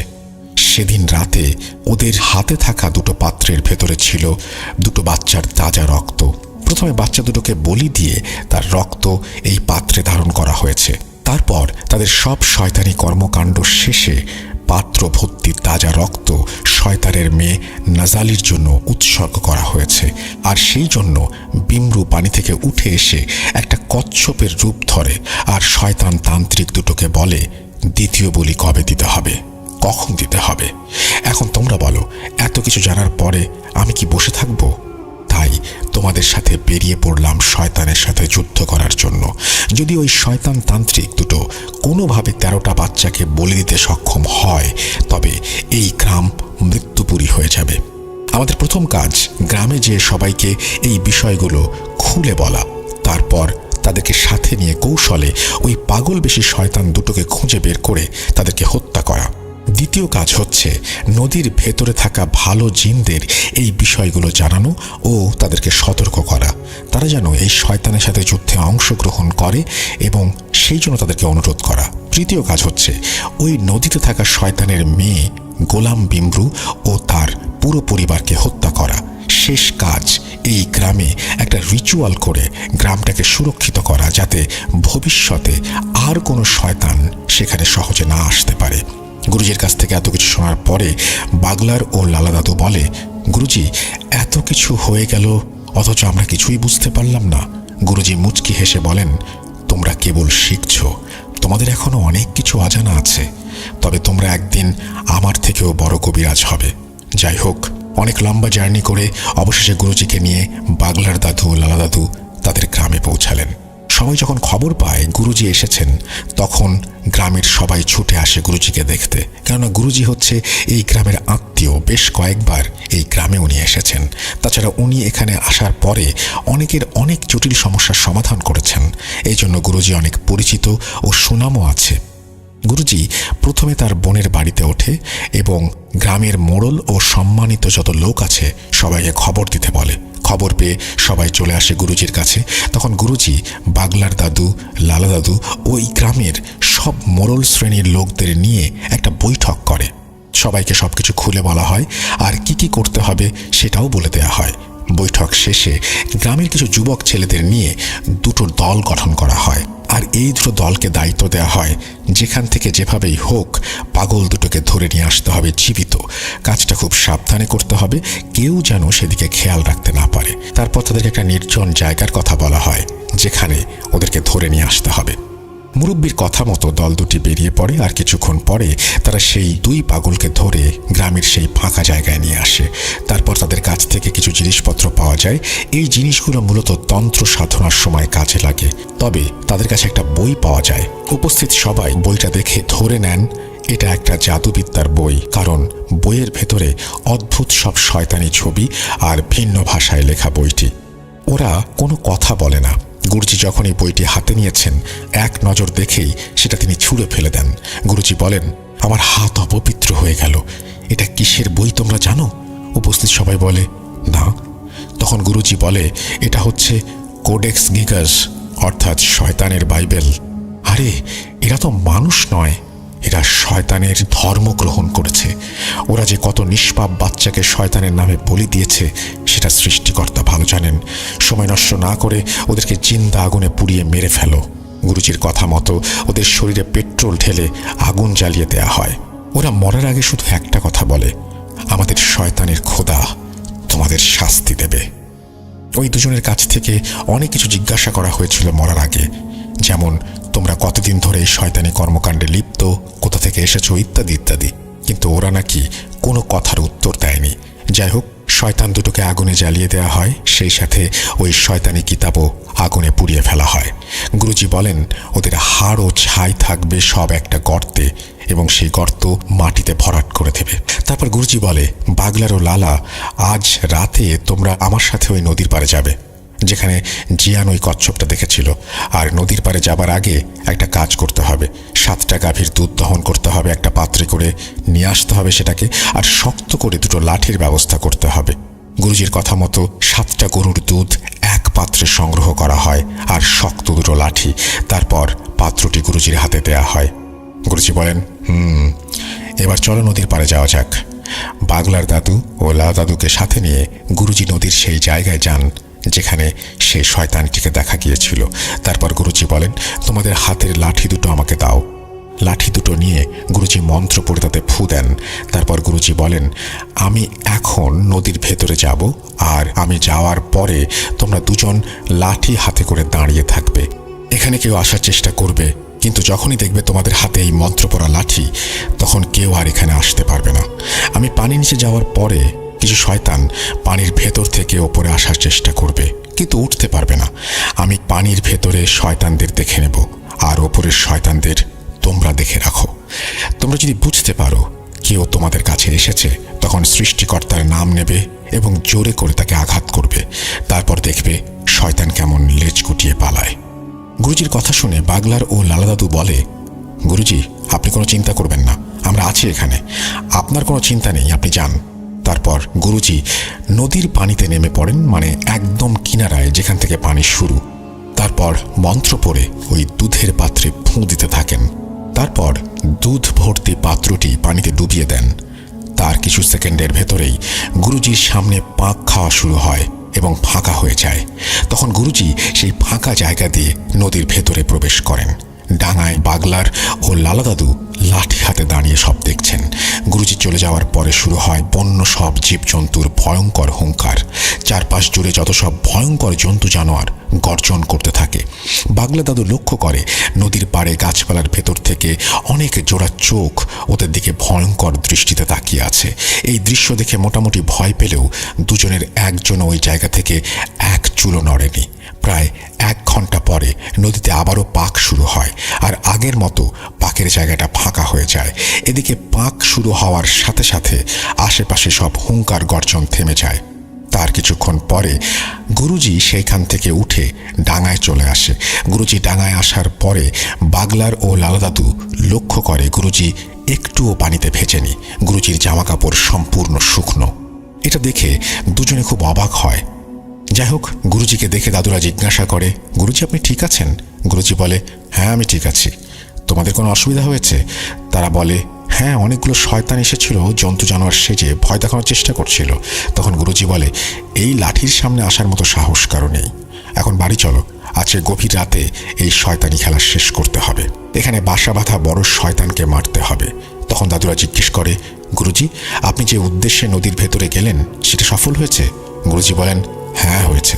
[SPEAKER 1] সেদিন রাতে ওদের হাতে থাকা 2টো পাত্রের ভেতরে ছিল 2টো বাচ্চার তাজা রক্ত। প্রথমে বাচ্চা দুটোকে বলি দিয়ে তার রক্ত এই পাত্রে ধারণ করা হয়েছে। তারপর তাদের সব শয়তানি কর্মকাণ্ড শেষে পাত্র ভর্তি তাজা রক্ত শয়তানের মেয়ে নাজালির জন্য উৎসর্গ করা হয়েছে। আর সেই জন্য বিমরু পানি থেকে উঠে এসে একটা কচ্ছপের রূপ ধরে আর শয়তান তান্ত্রিক দুটোকে বলে, দ্বিতীয় বলি কবে দিতে হবে, কখন দিতে হবে। এখন তোমরা বলো, এত কিছু জানার পরে আমি কি বসে থাকবো? তাই তোমাদের সাথে বেরিয়ে পড়লাম শয়তানের সাথে যুদ্ধ করার জন্য। যদি ওই শয়তান তান্ত্রিক দুটো কোনোভাবে 13টা বাচ্চাকে বলি দিতে সক্ষম হয় তবে এই গ্রাম মৃত্যুপুরী হয়ে যাবে। আমাদের প্রথম কাজ গ্রামে যে সবাইকে এই বিষয়গুলো খুলে বলা। তারপর তাদেরকে সাথে নিয়ে কৌশলে ওই পাগল বেশি শয়তান দুটোকে খুঁজে বের করে তাদেরকে হত্যা করা। দ্বিতীয় কাজ হচ্ছে নদীর ভেতরে থাকা ভালো জিনদের এই বিষয়গুলো জানানো ও তাদেরকে সতর্ক করা, তারা যেন এই শয়তানের সাথে যুদ্ধে অংশগ্রহণ করে এবং সেই জন্য তাদেরকে অনুরোধ করা। তৃতীয় কাজ হচ্ছে ওই নদীতে থাকা শয়তানের মেয়ে গোলাম বিমরু ও তার পুরো পরিবারকে হত্যা করা। শেষ কাজ এই গ্রামে একটা রিচুয়াল করে গ্রামটাকে সুরক্ষিত করা, যাতে ভবিষ্যতে আর কোনো শয়তান সেখানে সহজে না আসতে পারে। গুরুজির কাছ থেকে এত কিছু শোনার পরে বাগলার ও লালা দাদু বলে, গুরুজি, এত কিছু হয়ে গেল অথচ আমরা কিছুই বুঝতে পারলাম না। গুরুজি মুচকি হেসে বলেন, তোমরা কেবল শিখছ, তোমাদের এখনো অনেক কিছু অজানা আছে, তবে তোমরা একদিন আমার থেকেও বড় কবিরাজ হবে। যাই হোক, অনেক লম্বা জার্নি করে অবশেষে গুরুজিকে নিয়ে বাগলার দাদু ও লালা দাদু তাদের গ্রামে পৌঁছালেন। সবাই যখন খবর পায় গুরুজি এসেছেন, তখন গ্রামের সবাই ছুটে আসে গুরুজিকে দেখতে, কেননা গুরুজি হচ্ছে এই গ্রামের আত্মীয়। বেশ কয়েকবার এই গ্রামে উনি এসেছেন। তাছাড়া উনি এখানে আসার পরে অনেকের অনেক জটিল সমস্যার সমাধান করেছেন। এই জন্য গুরুজি অনেক পরিচিত ও সুনামও আছে। গুরুজি প্রথমে তার বোনের বাড়িতে ওঠে এবং গ্রামের মোড়ল ও সম্মানিত যত লোক আছে সবাইকে খবর দিতে বলে। খবর পেয়ে সবাই চলে আসে গুরুজির কাছে। তখন গুরুজি বাগলার দাদু, লালা দাদু ওই গ্রামের সব মোড়ল শ্রেণীর লোকদের নিয়ে একটা বৈঠক করে। সবাইকে সবকিছু খুলে বলা হয় আর কি কি করতে হবে সেটাও বলে দেয়া হয়। বৈঠক শেষে গ্রামের কিছু যুবক ছেলেদের নিয়ে দুটো দল গঠন করা হয়, আর এই দুটো দলকে দায়িত্ব দেওয়া হয় যেখান থেকে যেভাবেই হোক পাগল দুটোকে ধরে নিয়ে আসতে হবে জীবিত। কাজটা খুব সাবধানে করতে হবে, কেউ যেন সেদিকে খেয়াল রাখতে না পারে। তারপর তাদেরকে একটা নির্জন জায়গার কথা বলা হয় যেখানে ওদেরকে ধরে নিয়ে আসতে হবে। মুরব্বীর কথা মতো দল দুটি বেরিয়ে পড়ে, আর কিছুক্ষণ পরে তারা সেই দুই পাগলকে ধরে গ্রামের সেই ফাঁকা জায়গায় নিয়ে আসে। তারপর তাদের কাছ থেকে কিছু জিনিসপত্র পাওয়া যায়। এই জিনিসগুলো মূলত তন্ত্র সাধনার সময় কাজে লাগে। তবে তাদের কাছে একটা বই পাওয়া যায়। উপস্থিত সবাই বইটা দেখে ধরে নেন এটা একটা জাদুবিদ্যার বই, কারণ বইয়ের ভেতরে অদ্ভুত সব শয়তানি ছবি আর ভিন্ন ভাষায় লেখা বইটি। ওরা কোনো কথা বলে না। গুরুজি যখন এই বইটি হাতে নিয়েছেন, এক নজর দেখেই সেটা তিনি ছুঁড়ে ফেলে দেন। গুরুজি বলেন, আমার হাত অপবিত্র হয়ে গেল। এটা কিসের বই তোমরা জানো? উপস্থিত সবাই বলে, না। তখন গুরুজি বলে, এটা হচ্ছে কোডেক্স গিগাস, অর্থাৎ শয়তানের বাইবেল। আরে, এরা তো মানুষ নয়, এরা শয়তানের ধর্ম গ্রহণ করেছে। ওরা যে কত নিষ্পাপ বাচ্চাকে শয়তানের নামে বলি দিয়েছে সেটা সৃষ্টিকর্তা ভালো জানেন। সময় নষ্ট না করে ওদেরকে জিন্দা আগুনে পুড়িয়ে মেরে ফেলো। গুরুজির কথা মতো ওদের শরীরে পেট্রোল ঢেলে আগুন জ্বালিয়ে দেয়া হয়। ওরা মরার আগে শুধু একটা কথা বলে, আমাদের শয়তানের খোদা তোমাদের শাস্তি দেবে। ওই দুজনের কাছ থেকে অনেক কিছু জিজ্ঞাসা করা হয়েছিল মরার আগে, যেমন তোমরা কতদিন ধরে এই শয়তানি কর্মকাণ্ডে লিপ্ত, কোথা থেকে এসেছো, ইত্যাদি ইত্যাদি। কিন্তু ওরা নাকি কোনো কথার উত্তর দেয়নি। যাই হোক, শয়তান দুটোকে আগুনে জ্বালিয়ে দেওয়া হয়, সেই সাথে ওই শয়তানি কিতাবও আগুনে পুড়িয়ে ফেলা হয়। গুরুজি বলেন, ওদের হাড় ও ছাই থাকবে সব একটা গর্তে এবং সেই গর্ত মাটিতে ভরাট করে দেবে। তারপর গুরুজি বলে, বাগলার ও লালা, আজ রাতে তোমরা আমার সাথে ওই নদীর পাড়ে যাবে যেখানে জিয়ান ওই কচ্ছপটা দেখেছিল। আর নদীর পাড়ে যাবার আগে একটা কাজ করতে হবে, 7টা গাভীর দুধ দহন করতে হবে, একটা পাত্রে করে নিয়ে আসতে হবে সেটাকে, আর শক্ত করে দুটো লাঠির ব্যবস্থা করতে হবে। গুরুজির কথা মতো 7টা গরুর দুধ এক পাত্রে সংগ্রহ করা হয় আর শক্ত দুটো লাঠি। তারপর পাত্রটি গুরুজির হাতে দেয়া হয়। গুরুজি বলেন, এবার চলো নদীর পাড়ে যাওয়া যাক। বাগলার দাদু ও লালা দাদুকে সাথে নিয়ে গুরুজি নদীর সেই জায়গায় যান যেখানে সেই শয়তানটিকে দেখা গিয়েছিল। তারপর গুরুজি বলেন, তোমাদের হাতের লাঠি দুটো আমাকে দাও। লাঠি দুটো নিয়ে গুরুজি মন্ত্র পড়ে তাতে ফু দেন। তারপর গুরুজি বলেন, আমি এখন নদীর ভেতরে যাব, আর আমি যাওয়ার পরে তোমরা দুজন লাঠি হাতে করে দাঁড়িয়ে থাকবে। এখানে কেউ আসার চেষ্টা করবে, কিন্তু যখনই দেখবে তোমাদের হাতে এই মন্ত্র পড়া লাঠি, তখন কেউ আর এখানে আসতে পারবে না। আমি পানি নিচে যাওয়ার পরে কিছু শয়তান পানির ভেতর থেকে ওপরে আসার চেষ্টা করবে, কিন্তু উঠতে পারবে না। আমি পানির ভেতরে শয়তানদের দেখে নেব, আর ওপরের শয়তানদের তোমরা দেখে রাখো। তোমরা যদি বুঝতে পারো কেউ তোমাদের কাছে এসেছে, তখন সৃষ্টিকর্তার নাম নেবে এবং জোরে করে তাকে আঘাত করবে। তারপর দেখবে শয়তান কেমন লেজ গুটিয়ে পালায়। গুরুজির কথা শুনে বাগলার ও লালা দাদু বলে, গুরুজি আপনি কোনো চিন্তা করবেন না, আমরা আছি এখানে, আপনার কোনো চিন্তা নেই, আপনি যান। তারপর গুরুজি নদীর পানিতে নেমে পড়েন, মানে একদম কিনারায় যেখান থেকে পানি শুরু। তারপর মন্ত্র পড়ে ওই দুধের পাত্রে ফুঁ দিতে থাকেন। তারপর দুধ ভর্তি পাত্রটি পানিতে ডুবিয়ে দেন। তার কিছু সেকেন্ডের ভেতরেই গুরুজির সামনে পাক খাওয়া শুরু হয় এবং ফাঁকা হয়ে যায়। তখন গুরুজি সেই ফাঁকা জায়গা দিয়ে নদীর ভেতরে প্রবেশ করেন। ডাঙায় বাগলার ও লালা দাদু লাঠি হাতে দাঁড়িয়ে সব দেখছেন। গুরুজি চলে যাওয়ার পরে শুরু হয় বন্য সব জীবজন্তুর ভয়ঙ্কর হুঙ্কার। চারপাশ জুড়ে যত সব ভয়ঙ্কর জন্তু জানোয়ার গর্জন করতে থাকে। বাগলা দাদু লক্ষ্য করে নদীর পাড়ে গাছপালার ভেতর থেকে অনেক জোড়া চোখ ওদের দিকে ভয়ঙ্কর দৃষ্টিতে তাকিয়ে আছে। এই দৃশ্য দেখে মোটামুটি ভয় পেলেও দুজনের একজনও ওই জায়গা থেকে এক চুলো নড়েনি। প্রায় 1 ঘন্টা পরে নদীতে আবারও পাক শুরু হয়, আর আগের মতো পাকের জায়গাটা ফাঁকা হয়ে যায়। এদিকে পাক শুরু হওয়ার সাথে সাথে আশেপাশে সব হুঙ্কার গর্জন থেমে যায়। তার কিছুক্ষণ পরে গুরুজি সেইখান থেকে উঠে ডাঙায় চলে আসে। গুরুজি ডাঙায় আসার পরে বাগলার ও লালা দাদু লক্ষ্য করে গুরুজি একটুও পানিতে ভেজেনি। গুরুজির জামা কাপড় সম্পূর্ণ শুকনো। এটা দেখে দুজনে খুব অবাক হয়। যাই হোক, গুরুজিকে দেখে দাদুরা জিজ্ঞাসা করে, গুরুজি আপনি ঠিক আছেন? গুরুজি বলে, হ্যাঁ আমি ঠিক আছি। তোমাদের কোনো অসুবিধা হয়েছে? তারা বলে, হ্যাঁ, অনেকগুলো শয়তান এসেছিল জন্তু জানোয়ার সেজে ভয় দেখানোর চেষ্টা করছিল। তখন গুরুজি বলে, এই লাঠির সামনে আসার মতো সাহস কারো নেই। এখন বাড়ি চলো, আজকে গভীর রাতে এই শয়তানি খেলা শেষ করতে হবে। এখানে বাসা বাঁধা বড় শয়তানকে মারতে হবে। তখন দাদুরা জিজ্ঞেস করে, গুরুজি আপনি যে উদ্দেশ্যে নদীর ভেতরে গেলেন সেটা সফল হয়েছে? গুরুজি বলেন, হ্যাঁ হয়েছে।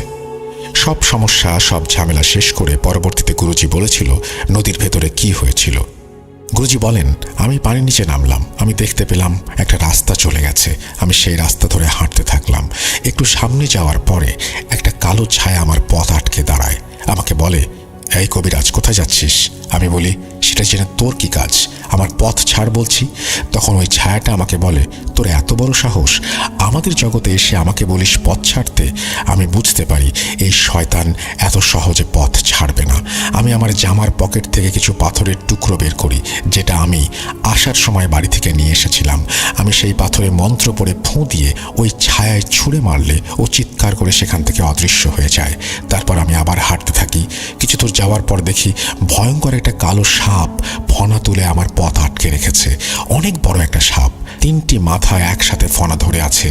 [SPEAKER 1] সব সমস্যা সব ঝামেলা শেষ করে পরবর্তীতে গুরুজি বলেছিল নদীর ভেতরে কি হয়েছিল। গুরুজি বলেন, আমি পানির নিচে নামলাম, আমি দেখতে পেলাম একটা রাস্তা চলে গেছে। আমি সেই রাস্তা ধরে হাঁটতে থাকলাম। একটু সামনে যাওয়ার পরে একটা কালো ছায়া আমার পথ আটকে দাঁড়ায়। আমাকে বলে, এই কবিরাজ কোথায় যাচ্ছিস? আমি বলি, সেটা জেনে তোর কি কাজ? আমার পথ ছাড় বলছি। তখন ওই ছায়াটা আমাকে বলে, তোর এত বড় সাহস আমাদের জগতে এসে আমাকে বলিস পথ ছাড়তে? আমি বুঝতে পারি এই শয়তান এত সহজে পথ ছাড়বে না। আমি আমার জামার পকেট থেকে কিছু পাথরের টুকরো বের করি, যেটা আমি আসার সময় বাড়ি থেকে নিয়ে এসেছিলাম। আমি সেই পাথরে মন্ত্র পড়ে ফুঁ দিয়ে ওই ছায়ায় ছুঁড়ে মারলে ও চিৎকার করে সেখান থেকে অদৃশ্য হয়ে যায়। তারপর আমি আবার হাঁটতে থাকি। কিছু দূর যাওয়ার পর দেখি ভয়ঙ্কর একটা কালো সাপ ফনা তুলে আমার পথ আটকে রেখেছে। অনেক বড় একটা সাপ, 3টি মাথা একসাথে ফনা ধরে আছে।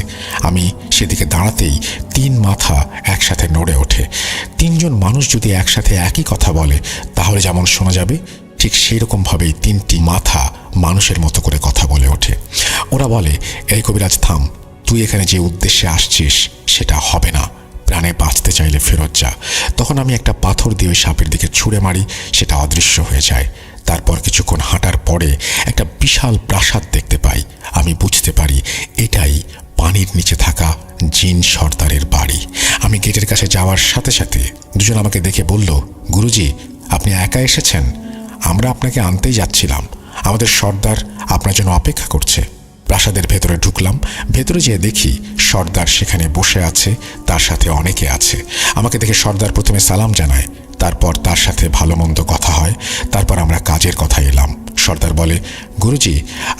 [SPEAKER 1] আমি সেদিকে দাঁড়াতেই 3 মাথা একসাথে নড়ে ওঠে। 3 জন মানুষ যদি একসাথে একই কথা বলে তাহলে যেমন শোনা যাবে, ঠিক সেই রকমভাবেই 3টি মাথা মানুষের মতো করে কথা বলে ওঠে। ওরা বলে, এই কবিরাজ থাম, তুই এখানে যে উদ্দেশ্যে আসছিস সেটা হবে না, প্রাণে বাঁচতে চাইলে ফেরত যা। তখন আমি একটা পাথর দিয়ে ওই সাপের দিকে ছুঁড়ে মারি, সেটা অদৃশ্য হয়ে যায়। তারপর কিছুক্ষণ হাঁটার পরে একটা বিশাল প্রাসাদ দেখতে পাই। আমি বুঝতে পারি এটাই পানির নিচে থাকা জিন সর্দারের বাড়ি। আমি গেটের কাছে যাওয়ার সাথে সাথে দুজন আমাকে দেখে বলল, গুরুজি আপনি একা এসেছেন? আমরা আপনাকে আনতেই যাচ্ছিলাম, আমাদের সর্দার আপনার জন্য অপেক্ষা করছে। প্রাসাদের ভেতরে ঢুকলাম। ভেতরে যেয়ে দেখি সর্দার সেখানে বসে আছে, তার সাথে অনেকে আছে। আমাকে দেখে সর্দার প্রথমে সালাম জানায়, তারপর তার সাথে ভালো মন্দ কথা হয়। তারপর আমরা কাজের কথা এলাম। সর্দার বলে, গুরুজি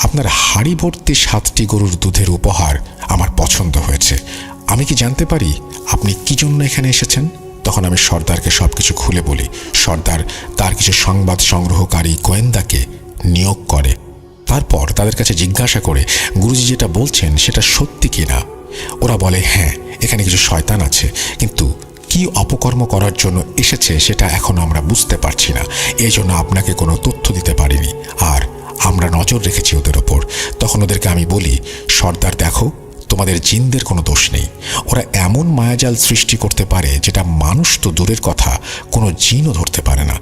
[SPEAKER 1] আপনার হাড়ি ভর্তি 7টি গরুর দুধের উপহার আমার পছন্দ হয়েছে। আমি কি জানতে পারি আপনি কি জন্য এখানে এসেছেন? তখন আমি সর্দারকে সবকিছু খুলে বলি। সর্দার তার কিছু সংবাদ সংগ্রহকারী গোয়েন্দাকে নিয়োগ করে। তারপর তাদের কাছে জিজ্ঞাসা করে গুরুজি যেটা বলছেন সেটা সত্যি কিনা। ওরা বলে, হ্যাঁ এখানে কিছু শয়তান আছে, কিন্তু কি অপকর্ম করার জন্য এসেছে সেটা এখনো আমরা বুঝতে পারছি না, এই জন্য আপনাকে কোনো তথ্য দিতে পারিনি, আর আমরা নজর রেখেছি ওদের ওপর। তখন ওদেরকে আমি বলি, সর্দার দেখো, তোমাদের জিনদের কোনো দোষ নেই। ওরা এমন মায়াজাল সৃষ্টি করতে পারে যেটা মানুষ তো দূরের কথা, কোনো জিনও ধরতে পারে না।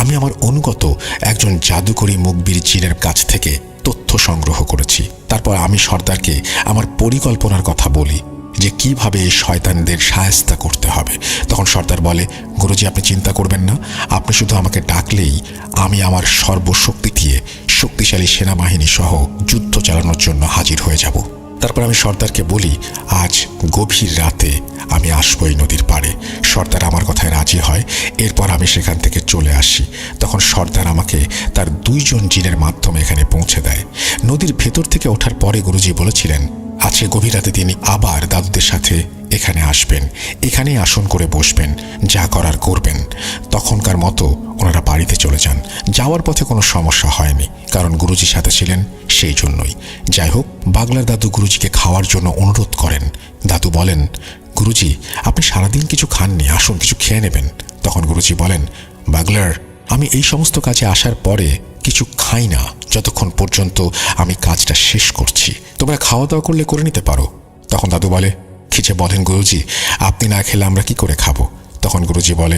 [SPEAKER 1] আমি আমার অনুগত একজন জাদুকরী মুখবির জিনের কাছ থেকে তথ্য সংগ্রহ করেছি। তারপর আমি সর্দারকে আমার পরিকল্পনার কথা বলি যে কিভাবে এই শয়তানদের শায়েস্তা করতে হবে। তখন সর্দার বলে, গুরুজি আপনি চিন্তা করবেন না, আপনি শুধু আমাকে ডাকলেই আমি আমার সর্বশক্তি দিয়ে শক্তিশালী সেনাবাহিনী সহ যুদ্ধ চালানোর জন্য হাজির হয়ে যাব। তারপর আমি সর্দারকে বলি আজ গভীর রাতে আমি আসবো এই নদীর পাড়ে। সর্দার আমার কথায় রাজি হয়। এরপর আমি সেখান থেকে চলে আসি। তখন সর্দার আমাকে তার 2 জন জিনের মাধ্যমে এখানে পৌঁছে দেয়। নদীর ভেতর থেকে ওঠার পরে গুরুজি বলেছিলেন আজকে গভীর রাতে তিনি আবার দাদুদের সাথে এখানে আসবেন, এখানেই আসন করে বসবেন, যা করার করবেন। তখনকার মতো ওনারা বাড়িতে চলে যান। যাওয়ার পথে কোনো সমস্যা হয়নি, কারণ গুরুজি সাথে ছিলেন সেই জন্যই। যাই হোক, বাগলার দাদু গুরুজিকে খাওয়ার জন্য অনুরোধ করেন। দাদু বলেন, গুরুজি আপনি সারাদিন কিছু খাননি, আসুন কিছু খেয়ে নেবেন। তখন গুরুজি বলেন, বাগলার আমি এই সমস্ত কাজে আসার পরে কিছু খাই না যতক্ষণ পর্যন্ত আমি কাজটা শেষ করছি। তোমরা খাওয়া দাওয়া করলে করে নিতে পারো। তখন দাদু বলে, কি যে বলেন গুরুজি, আপনি না খেলে আমরা কি করে খাবো? তখন গুরুজি বলে,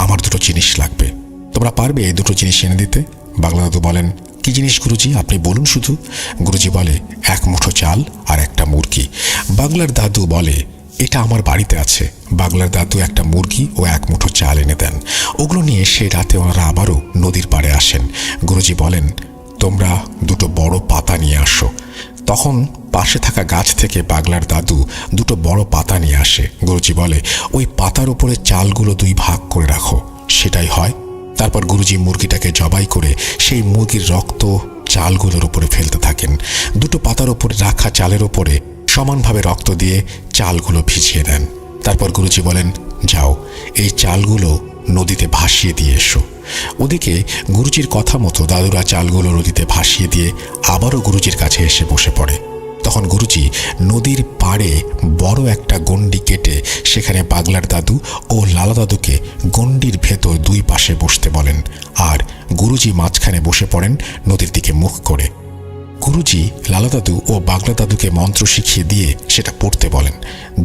[SPEAKER 1] আমার 2টো জিনিস লাগবে, তোমরা পারবে এই 2টো জিনিস এনে দিতে? বাগলা দাদু বলেন, কি জিনিস গুরুজি, আপনি বলুন শুধু। গুরুজি বলে, 1 মুঠো চাল আর একটা মুরগি। বাগলার দাদু বলে, এটা আমার বাড়িতে আছে। বাগলার দাদু একটা মুরগি ও 1 মুঠো চাল এনে দেন। ওগুলো নিয়ে সেই রাতে ওনারা আবারও নদীর পাড়ে আসেন। গুরুজি বলেন, তোমরা 2টো বড় পাতা নিয়ে আসো। তখন পাশে থাকা গাছ থেকে বাগলার দাদু 2টো বড় পাতা নিয়ে আসে। গুরুজি বলে, ওই পাতার উপরে চালগুলো 2 ভাগ করে রাখো। সেটাই হয়। তারপর গুরুজি মুরগিটাকে জবাই করে সেই মুরগির রক্ত চালগুলোর উপরে ফেলতে থাকেন। 2টো পাতার উপরে রাখা চালের উপরে সমানভাবে রক্ত দিয়ে চালগুলো ভিজিয়ে দেন। তারপর গুরুজি বলেন, যাও এই চালগুলো নদীতে ভাসিয়ে দিয়ে এসো। ওদিকে গুরুজির কথা মতো দাদুরা চালগুলো নদীতে ভাসিয়ে দিয়ে আবারও গুরুজির কাছে এসে বসে পড়ে। তখন গুরুজি নদীর পাড়ে বড় একটা গণ্ডি কেটে সেখানে বাগলার দাদু ও লালা দাদুকে গণ্ডির ভেতর 2 পাশে বসতে বলেন, আর গুরুজি মাঝখানে বসে পড়েন নদীর দিকে মুখ করে। গুরুজি লালা দাদু ও বাগলা দাদুকে মন্ত্র শিখিয়ে দিয়ে সেটা পড়তে বলেন।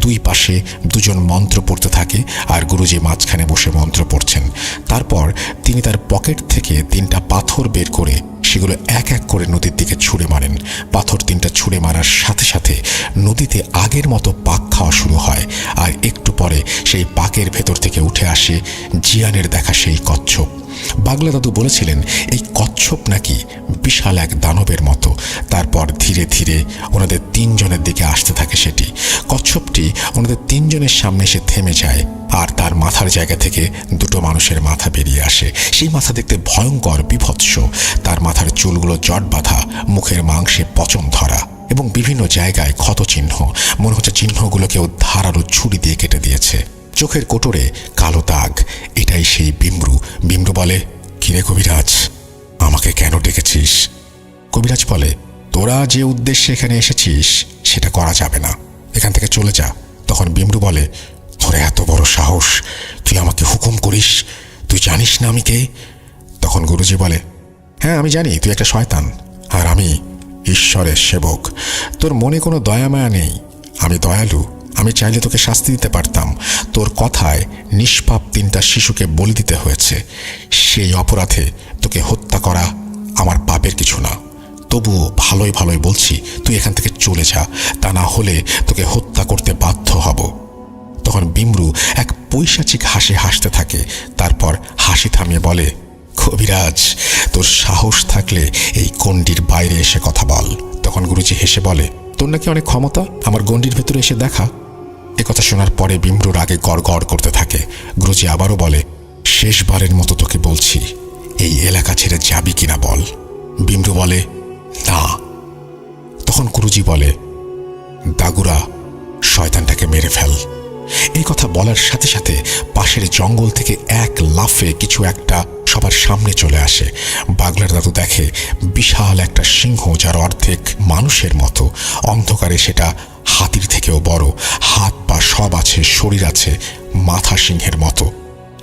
[SPEAKER 1] 2 পাশে 2 জন মন্ত্র পড়তে থাকে, আর গুরুজি মাঝখানে বসে মন্ত্র পড়ছেন। তারপর তিনি তার পকেট থেকে 3টা পাথর বের করে সেগুলো এক এক করে নদীর দিকে ছুঁড়ে মারেন। পাথর 3টা ছুঁড়ে মারার সাথে সাথে নদীতে আগের মতো পাক খাওয়া শুরু হয়, আর একটু পরে সেই পাকের ভেতর থেকে উঠে আসে জিয়ানের দেখা সেই কচ্ছপ। বাগলা দাদু বলেছিলেন এই কচ্ছপ নাকি বিশাল এক দানবের মতো। তারপর ধীরে ধীরে ওনাদের 3 জনের দিকে আসতে থাকে সেটি। কচ্ছপটি ওনাদের 3 জনের সামনে এসে থেমে যায়, আর তার মাথার জায়গা থেকে 2টো মানুষের মাথা বেরিয়ে আসে। সেই মাথা দেখতে ভয়ঙ্কর, বিভৎস। তার মাথার চুলগুলো জট বাঁধা, মুখের মাংসে পচন ধরা এবং বিভিন্ন জায়গায় ক্ষত চিহ্ন। মনে হচ্ছে চিহ্নগুলো কেউ ধারালো ছুরি দিয়ে কেটে দিয়েছে। চোখের কোটরে কালো দাগ। এটাই সেই বিমরু। বিমরু বলে, কিরে কবিরাজ, আমাকে কেন ডেকেছিস? কবিরাজ বলে, তোরা যে উদ্দেশ্যে এখানে এসেছিস সেটা করা যাবে না, এখান থেকে চলে যা। তখন বিমরু বলে, তোর এত বড় সাহস, তুই আমাকে হুকুম করিস? তুই জানিস না আমি কে? তখন গুরুজি বলে, হ্যাঁ আমি জানি তুই একটা শয়তান, আর আমি ঈশ্বরের সেবক। তোর মনে কোনো দয়া মায়া নেই। আমি দয়ালু, আমি চাইলে তোকে শাস্তি দিতে পারতাম। তোর কথায় নিষ্পাপ 3টা শিশুকে বলি দিতে হয়েছে। সেই অপরাধে তোকে হত্যা করা আমার পাপের কিছু না। তবুও ভালোই ভালোই বলছি, তুই এখান থেকে চলে যা, তা না হলে তোকে হত্যা করতে বাধ্য হব। তখন বিমরু এক পৈশাচিক হাসি হাসতে থাকে। তারপর হাসি থামিয়ে বলে, কবিরাজ, তোর সাহস থাকলে এই গণ্ডির বাইরে এসে কথা বল। তখন গুরুজি হেসে বলে, তোর নাকি অনেক ক্ষমতা, আমার গণ্ডির ভেতরে এসে দেখা। একথা শোনার পরে বিমরুর আগে গড়গড় করতে থাকে। গুরুজি আবারও বলে, শেষবারের মতো তোকে বলছি, এই এলাকা ছেড়ে যাবি কিনা বল। বিমরু বলে, না। তখন গুরুজি বলে, দাগুরা, শয়তানটাকে মেরে ফেল। এই কথা বলার সাথে সাথে পাশের জঙ্গল থেকে এক লাফে কিছু একটা সবার সামনে চলে আসে। বাগলার দাদু দেখে বিশাল একটা সিংহ, যার অর্ধেক মানুষের মতো। অন্ধকারে সেটা হাতির থেকেও বড়। হাত পা সব আছে, শরীর আছে মাথা সিংহের মতো।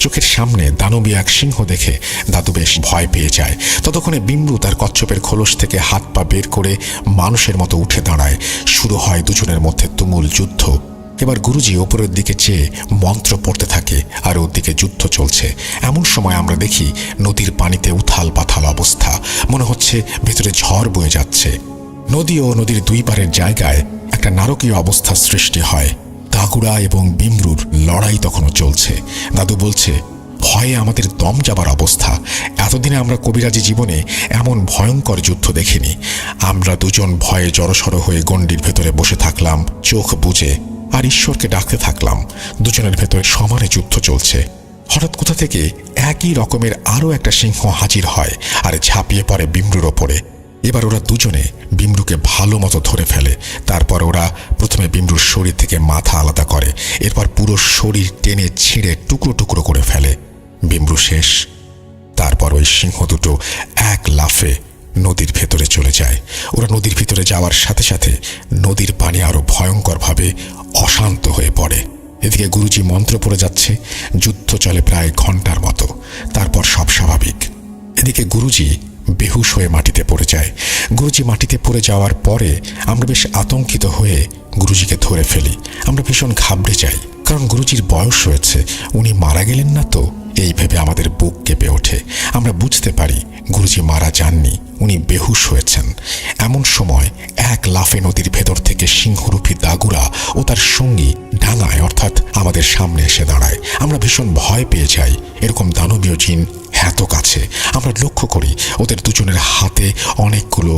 [SPEAKER 1] চোখের সামনে দানবী এক সিংহ দেখে দাদু বেশ ভয় পেয়ে যায়। ততক্ষণে বিমরু তার কচ্ছপের খোলস থেকে হাত পা বের করে মানুষের মতো উঠে দাঁড়ায়। শুরু হয় দুজনের মধ্যে তুমুল যুদ্ধ। এবার গুরুজি ওপরের দিকে চেয়ে মন্ত্র পড়তে থাকে, আর ওর দিকে যুদ্ধ চলছে। এমন সময় আমরা দেখি নদীর পানিতে উথাল পাথাল অবস্থা। মনে হচ্ছে ভেতরে ঝড় বয়ে যাচ্ছে। নদী ও নদীর 2 পারের জায়গায় একটা নারকীয় অবস্থা সৃষ্টি হয়। দাগুরা এবং বিমরুর লড়াই তখনও চলছে। দাদু বলছে, ভয়ে আমাদের দম যাবার অবস্থা। এতদিনে আমরা কবিরাজি জীবনে এমন ভয়ঙ্কর যুদ্ধ দেখিনি। আমরা দুজন ভয়ে জড়সড় হয়ে গণ্ডির ভেতরে বসে থাকলাম, চোখ বুজে, আর ঈশ্বরকে ডাকতে থাকলাম। দুজনের ভেতরে সমানে যুদ্ধ চলছে। হঠাৎ কোথা থেকে একই রকমের আরও একটা সিংহ হাজির হয় আর ঝাঁপিয়ে পড়ে বিমরুর ওপরে। এবার ওরা দুজনে বিমরুকে ভালো মতো ধরে ফেলে। তারপর ওরা প্রথমে বিমরুর শরীর থেকে মাথা আলাদা করে, এরপর পুরো শরীর টেনে ছিঁড়ে টুকরো টুকরো করে ফেলে। বিমরু শেষ। তারপর ওই সিংহ দুটো এক লাফে নদীর ভেতরে চলে যায়। ওরা নদীর ভিতরে যাওয়ার সাথে সাথে নদীর পানি আরো ভয়ঙ্করভাবে অশান্ত হয়ে পড়ে। এদিকে গুরুজি মন্ত্র পড়ে যাচ্ছে। যুদ্ধ চলে প্রায় ঘন্টার মতো। তারপর সব স্বাভাবিক। এদিকে গুরুজি বেহুশ হয়ে মাটিতে পড়ে যায়। গুরুজি মাটিতে পড়ে যাওয়ার পরে আমরা বেশ আতঙ্কিত হয়ে গুরুজিকে ধরে ফেলি। আমরা ভীষণ ঘাবড়ে যাই, কারণ গুরুজির বয়স হয়েছে, উনি মারা গেলেন না তো। এই ভেবে আমাদের বুক কেঁপে ওঠে। আমরা বুঝতে পারি গুরুজি মারা যাননি, উনি বেহুশ হয়েছেন। এমন সময় এক লাফে নদীর ভেতর থেকে সিংহরূপী দাগুরা ও তার সঙ্গী ডাঙায় অর্থাৎ আমাদের সামনে এসে দাঁড়ায়। আমরা ভীষণ ভয় পেয়ে যাই। এরকম দানবীয় জিন এত কাছে। আমরা লক্ষ্য করি ওদের দুজনের হাতে অনেকগুলো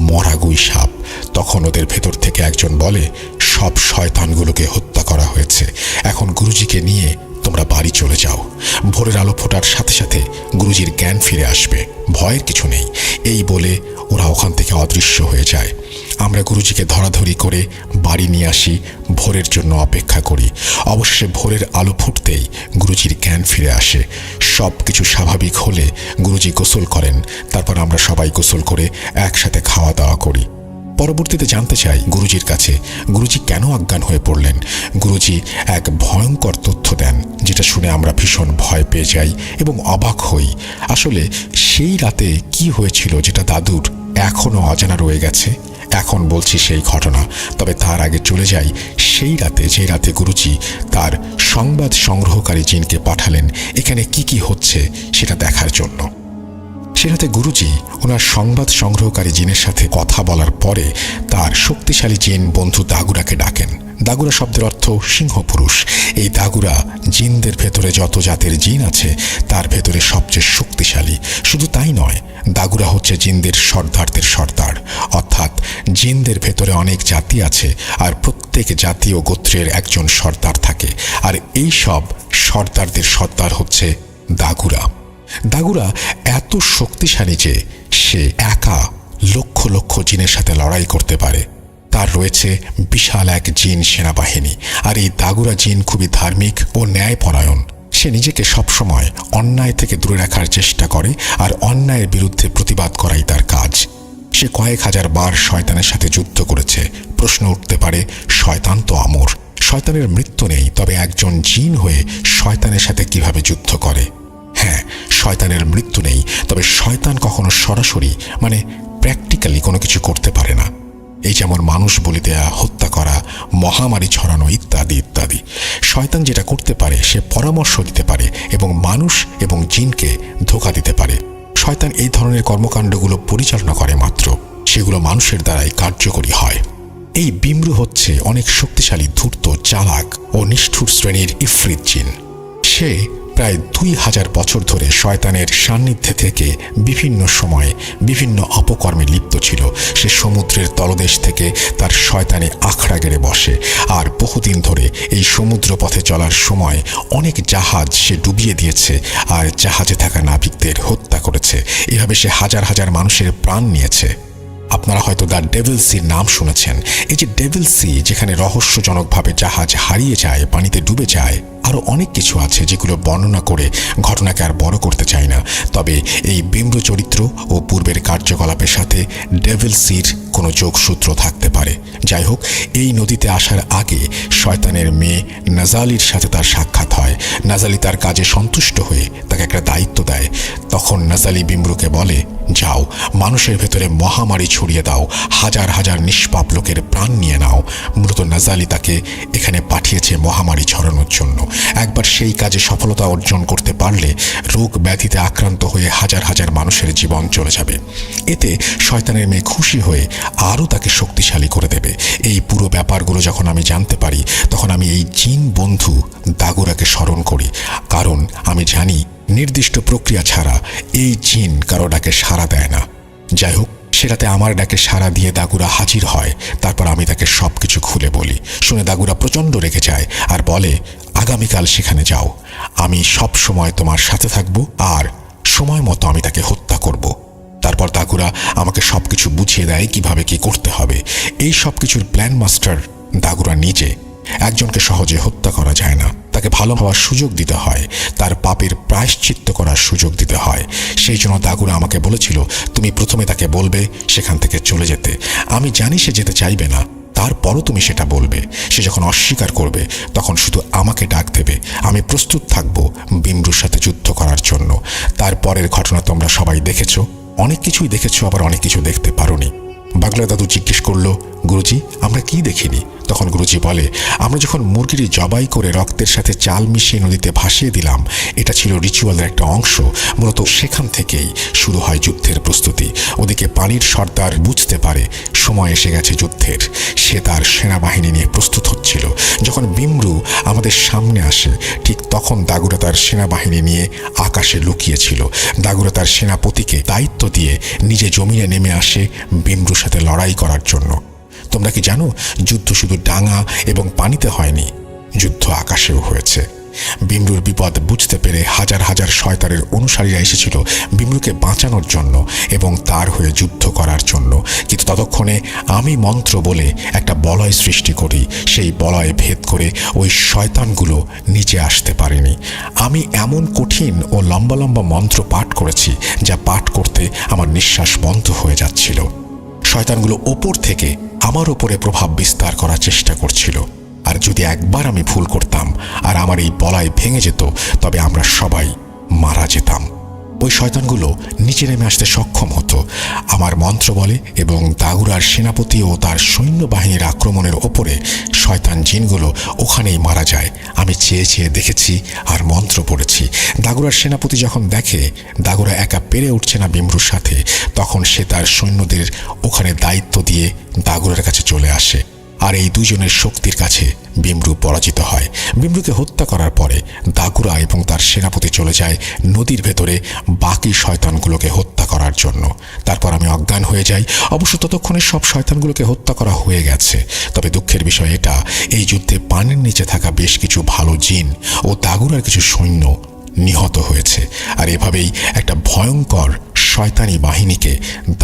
[SPEAKER 1] মরা গুই সাপ। তখন ওদের ভেতর থেকে একজন বলে, সব শয়তানগুলোকে হত্যা করা হয়েছে, এখন গুরুজিকে নিয়ে তোমরা বাড়ি চলে যাও। ভোরের আলো ফোটার সাথে সাথে গুরুজির জ্ঞান ফিরে আসবে, ভয়ের কিছু নেই। এই বলে ওরা ওখান থেকে অদৃশ্য হয়ে যায়। আমরা গুরুজিকে ধরাধরি করে বাড়ি নিয়ে আসি, ভোরের জন্য অপেক্ষা করি। অবশেষে ভোরের আলো ফুটতেই গুরুজির জ্ঞান ফিরে আসে। সব কিছু স্বাভাবিক হলে গুরুজি গোসল করেন। তারপর আমরা সবাই গোসল করে একসাথে খাওয়া দাওয়া করি। পরবর্তীতে জানতে চাই গুরুজির কাছে গুরুজি কেন অজ্ঞান হয়ে পড়লেন। গুরুজি এক ভয়ঙ্কর তথ্য দেন, যেটা শুনে আমরা ভীষণ ভয় পেয়ে যাই এবং অবাক হই। আসলে সেই রাতে কি হয়েছিল যেটা দাদুর এখনো অজানা রয়ে গেছে। এখন বলছি সেই ঘটনা, তবে তার আগে চলে যাই সেই রাতে, যে রাতে গুরুজি তার সংবাদ সংগ্রহকারী জিনকে পাঠালেন এখানে কি কি হচ্ছে সেটা দেখার জন্য। সেরাতে গুরুজি ওনার সংবাদ সংগ্রহকারী জিনের সাথে কথা বলার পরে তার শক্তিশালী জিন বন্ধু দাগুরাকে ডাকেন। দাগুরা শব্দের অর্থ সিংহ পুরুষ। এই দাগুরা জিনদের ভেতরে যত জাতের জিন আছে তার ভেতরে সবচেয়ে শক্তিশালী। শুধু তাই নয়, দাগুরা হচ্ছে জিনদের সর্দারদের সর্দার, অর্থাৎ জিনদের ভেতরে অনেক জাতি আছে আর প্রত্যেক জাতি ও গোত্রের একজন সর্দার থাকে, আর এই সব সর্দারদের সর্দার হচ্ছে দাগুরা। দাগুরা এত শক্তিশালী যে সে একা লক্ষ লক্ষ জিনের সাথে লড়াই করতে পারে। তার রয়েছে বিশাল এক জিন সেনাবাহিনী, আর এই দাগুরা জিন খুবই ধার্মিক ও ন্যায়পরায়ণ। সে নিজেকে সবসময় অন্যায় থেকে দূরে রাখার চেষ্টা করে, আর অন্যায়ের বিরুদ্ধে প্রতিবাদ করাই তার কাজ। সে কয়েক হাজার বার শয়তানের সাথে যুদ্ধ করেছে। প্রশ্ন উঠতে পারে, শয়তান তো অমর, শয়তানের মৃত্যু নেই, তবে একজন জিন হয়ে শয়তানের সাথে কিভাবে যুদ্ধ করে? হ্যাঁ, শয়তানের মৃত্যু নেই, তবে শয়তান কখনো সরাসরি মানে প্র্যাকটিক্যালি কোনো কিছু করতে পারে না। এই যেমন মানুষ বলি দেয়া, হত্যা করা, মহামারী ছড়ানো ইত্যাদি ইত্যাদি। শয়তান যেটা করতে পারে সে পরামর্শ দিতে পারে এবং মানুষ এবং জিনকে ধোঁকা দিতে পারে। শয়তান এই ধরনের কর্মকাণ্ডগুলো পরিচালনা করে মাত্র, সেগুলো মানুষের দ্বারাই কার্যকরী হয়। এই বিমরু হচ্ছে অনেক শক্তিশালী, ধূর্ত, চালাক ও নিষ্ঠুর শ্রেণীর ইফরিত জিন। সে প্রায় 2000 বছর ধরে শয়তানের সান্নিধ্যে থেকে বিভিন্ন সময়ে বিভিন্ন অপকর্মে লিপ্ত ছিল। সে সমুদ্রের তলদেশ থেকে তার শয়তানে আখড়া গেড়ে বসে, আর বহুদিন ধরে এই সমুদ্র পথে চলার সময় অনেক জাহাজ সে ডুবিয়ে দিয়েছে আর জাহাজে থাকা নাবিকদের হত্যা করেছে। এভাবে সে হাজার হাজার মানুষের প্রাণ নিয়েছে। আপনারা হয়তো দ্য ডেভিল সির নাম শুনেছেন। এই যে ডেভিল সি, যেখানে রহস্যজনকভাবে জাহাজ হারিয়ে যায়, পানিতে ডুবে যায়, আরও অনেক কিছু আছে যেগুলো বর্ণনা করে ঘটনাকে আর বড় করতে চাই না। তবে এই বিমরু চরিত্র ও পূর্বের কার্যকলাপের সাথে ডেভিল সির কোনো যোগসূত্র থাকতে পারে। যাই হোক, এই নদীতে আসার আগে শয়তানের মেয়ে নাজালির সাথে তার সাক্ষাৎ হয়। নাজালি তার কাজে সন্তুষ্ট হয়ে তাকে একটা দায়িত্ব দেয়। তখন নাজালি বিমরুকে বলে, যাও, মানুষের ভেতরে মহামারী ছড়িয়ে দাও, হাজার হাজার নিষ্পাপ লোকের প্রাণ নিয়ে নাও। মূলত নাজালি তাকে এখানে পাঠিয়েছে মহামারী ছড়ানোর জন্য। একবার সেই কাজে সফলতা অর্জন করতে পারলে রোগ ব্যাধিতে আক্রান্ত হয়ে হাজার হাজার মানুষের জীবন চলে যাবে। এতে শয়তানের মেয়ে খুশি হয়ে আরও তাকে শক্তিশালী করে দেবে। এই পুরো ব্যাপারগুলো যখন আমি জানতে পারি, তখন আমি এই জিন বন্ধু দাগুরাকে স্মরণ করি, কারণ আমি জানি নির্দিষ্ট প্রক্রিয়া ছাড়া এই জিন কারো ডাকে সাড়া দেয় না। যাই হোক, সেটাতে আমার ডাকে সাড়া দিয়ে দাগুরা হাজির হয়। তারপর আমি তাকে সবকিছু খুলে বলি। শুনে দাগুরা প্রচণ্ড রেগে যায় আর বলে, আগামীকাল সেখানে যাও, আমি সব সময় তোমার সাথে থাকব আর সময় মতো আমি তাকে হত্যা করব। তারপর দাগুরা আমাকে সবকিছু বুঝিয়ে দেয় কিভাবে কি করতে হবে। এই সবকিছুর প্ল্যান মাস্টার দাগুরা নিজে। একজনকে সহজে হত্যা করা যায় না, তাকে ভালো হওয়ার সুযোগ দিতে হয়, তার পাপের প্রায়শ্চিত্ত করার সুযোগ দিতে হয়। সেই জন্য দাগুরা আমাকে বলেছিল, তুমি প্রথমে তাকে বলবে সেখান থেকে চলে যেতে। আমি জানি সে যেতে চাইবে না, তারপরও তুমি সেটা বলবে। সে যখন অস্বীকার করবে তখন শুধু আমাকে ডাক দেবে। আমি প্রস্তুত থাকব বিমরুর সাথে যুদ্ধ করার জন্য। তারপরের ঘটনা তোমরা সবাই দেখেছ, অনেক কিছুই দেখেছ, আবার অনেক কিছু দেখতে পারোনি। বাগলা দাদু জিজ্ঞেস করলো, গুরুজি আমরা কি দেখিনি? তখন গুরুজি বলে, আমরা যখন মুরগিটি জবাই করে রক্তের সাথে চাল মিশিয়ে নদীতে ভাসিয়ে দিলাম, এটা ছিল রিচুয়ালের একটা অংশ। মূলত সেখান থেকেই শুরু হয় যুদ্ধের প্রস্তুতি। ওদিকে পানির সর্দার বুঝতে পারে সময় এসে গেছে যুদ্ধের। সে তার সেনাবাহিনী নিয়ে প্রস্তুত হচ্ছিল। যখন বিমরু আমাদের সামনে আসে, ঠিক তখন দাগুরা তার সেনাবাহিনী নিয়ে আকাশে লুকিয়েছিল। দাগুরা তার সেনাপতিকে দায়িত্ব দিয়ে নিজে জমিনে নেমে আসে বিমরুর সাথে লড়াই করার জন্য। তোমরা কি জানো, যুদ্ধ শুধু ডাঙা এবং পানিতে হয়নি, যুদ্ধ আকাশেও হয়েছে। বিমরুর বিপদ বুঝতে পেরে হাজার হাজার শয়তানের অনুসারীরা এসেছিল বিমরুকে বাঁচানোর জন্য এবং তার হয়ে যুদ্ধ করার জন্য। কিন্তু ততক্ষণে আমি মন্ত্র বলে একটা বলয় সৃষ্টি করি। সেই বলয় ভেদ করে ওই শয়তানগুলো নিচে আসতে পারেনি। আমি এমন কঠিন ও লম্বা লম্বা মন্ত্র পাঠ করেছি যা পাঠ করতে আমার নিঃশ্বাস বন্ধ হয়ে যাচ্ছিল। শয়তানগুলো ওপর থেকে আমার ওপরে প্রভাব বিস্তার করার চেষ্টা করছিল। আর যদি একবার আমি ভুল করতাম আর আমার এই বলয় ভেঙে যেত, তবে আমরা সবাই মারা যেতাম। ওই শয়তানগুলো নিচে নেমে আসতে সক্ষম হতো আমার মন্ত্র বলে, এবং দাগুরার সেনাপতি ও তার সৈন্যবাহিনীর আক্রমণের ওপরে শয়তান জিনগুলো ওখানেই মারা যায়। আমি চেয়ে চেয়ে দেখেছি আর মন্ত্র পড়েছি। দাগুরার সেনাপতি যখন দেখে দাগুরা একা পেরে উঠছে না বিমরুর সাথে, তখন সে তার সৈন্যদের ওখানে দায়িত্ব দিয়ে দাগুরার কাছে চলে আসে। আর এই দুজনের শক্তির কাছে বিমরু পরাজিত হয়। বিমরুকে হত্যা করার পরে দাগুরা এবং তার সেনাপতি চলে যায় নদীর ভেতরে বাকি শয়তানগুলোকে হত্যা করার জন্য। তারপর আমি অজ্ঞান হয়ে যাই। অবশ্য ততক্ষণে সব শয়তানগুলোকে হত্যা করা হয়ে গেছে। তবে দুঃখের বিষয় এটা, এই যুদ্ধে পানির নিচে থাকা বেশ কিছু ভালো জিন ও দাগুরার কিছু সৈন্য নিহত হয়েছে। আর এভাবেই একটা ভয়ঙ্কর শয়তানি বাহিনীকে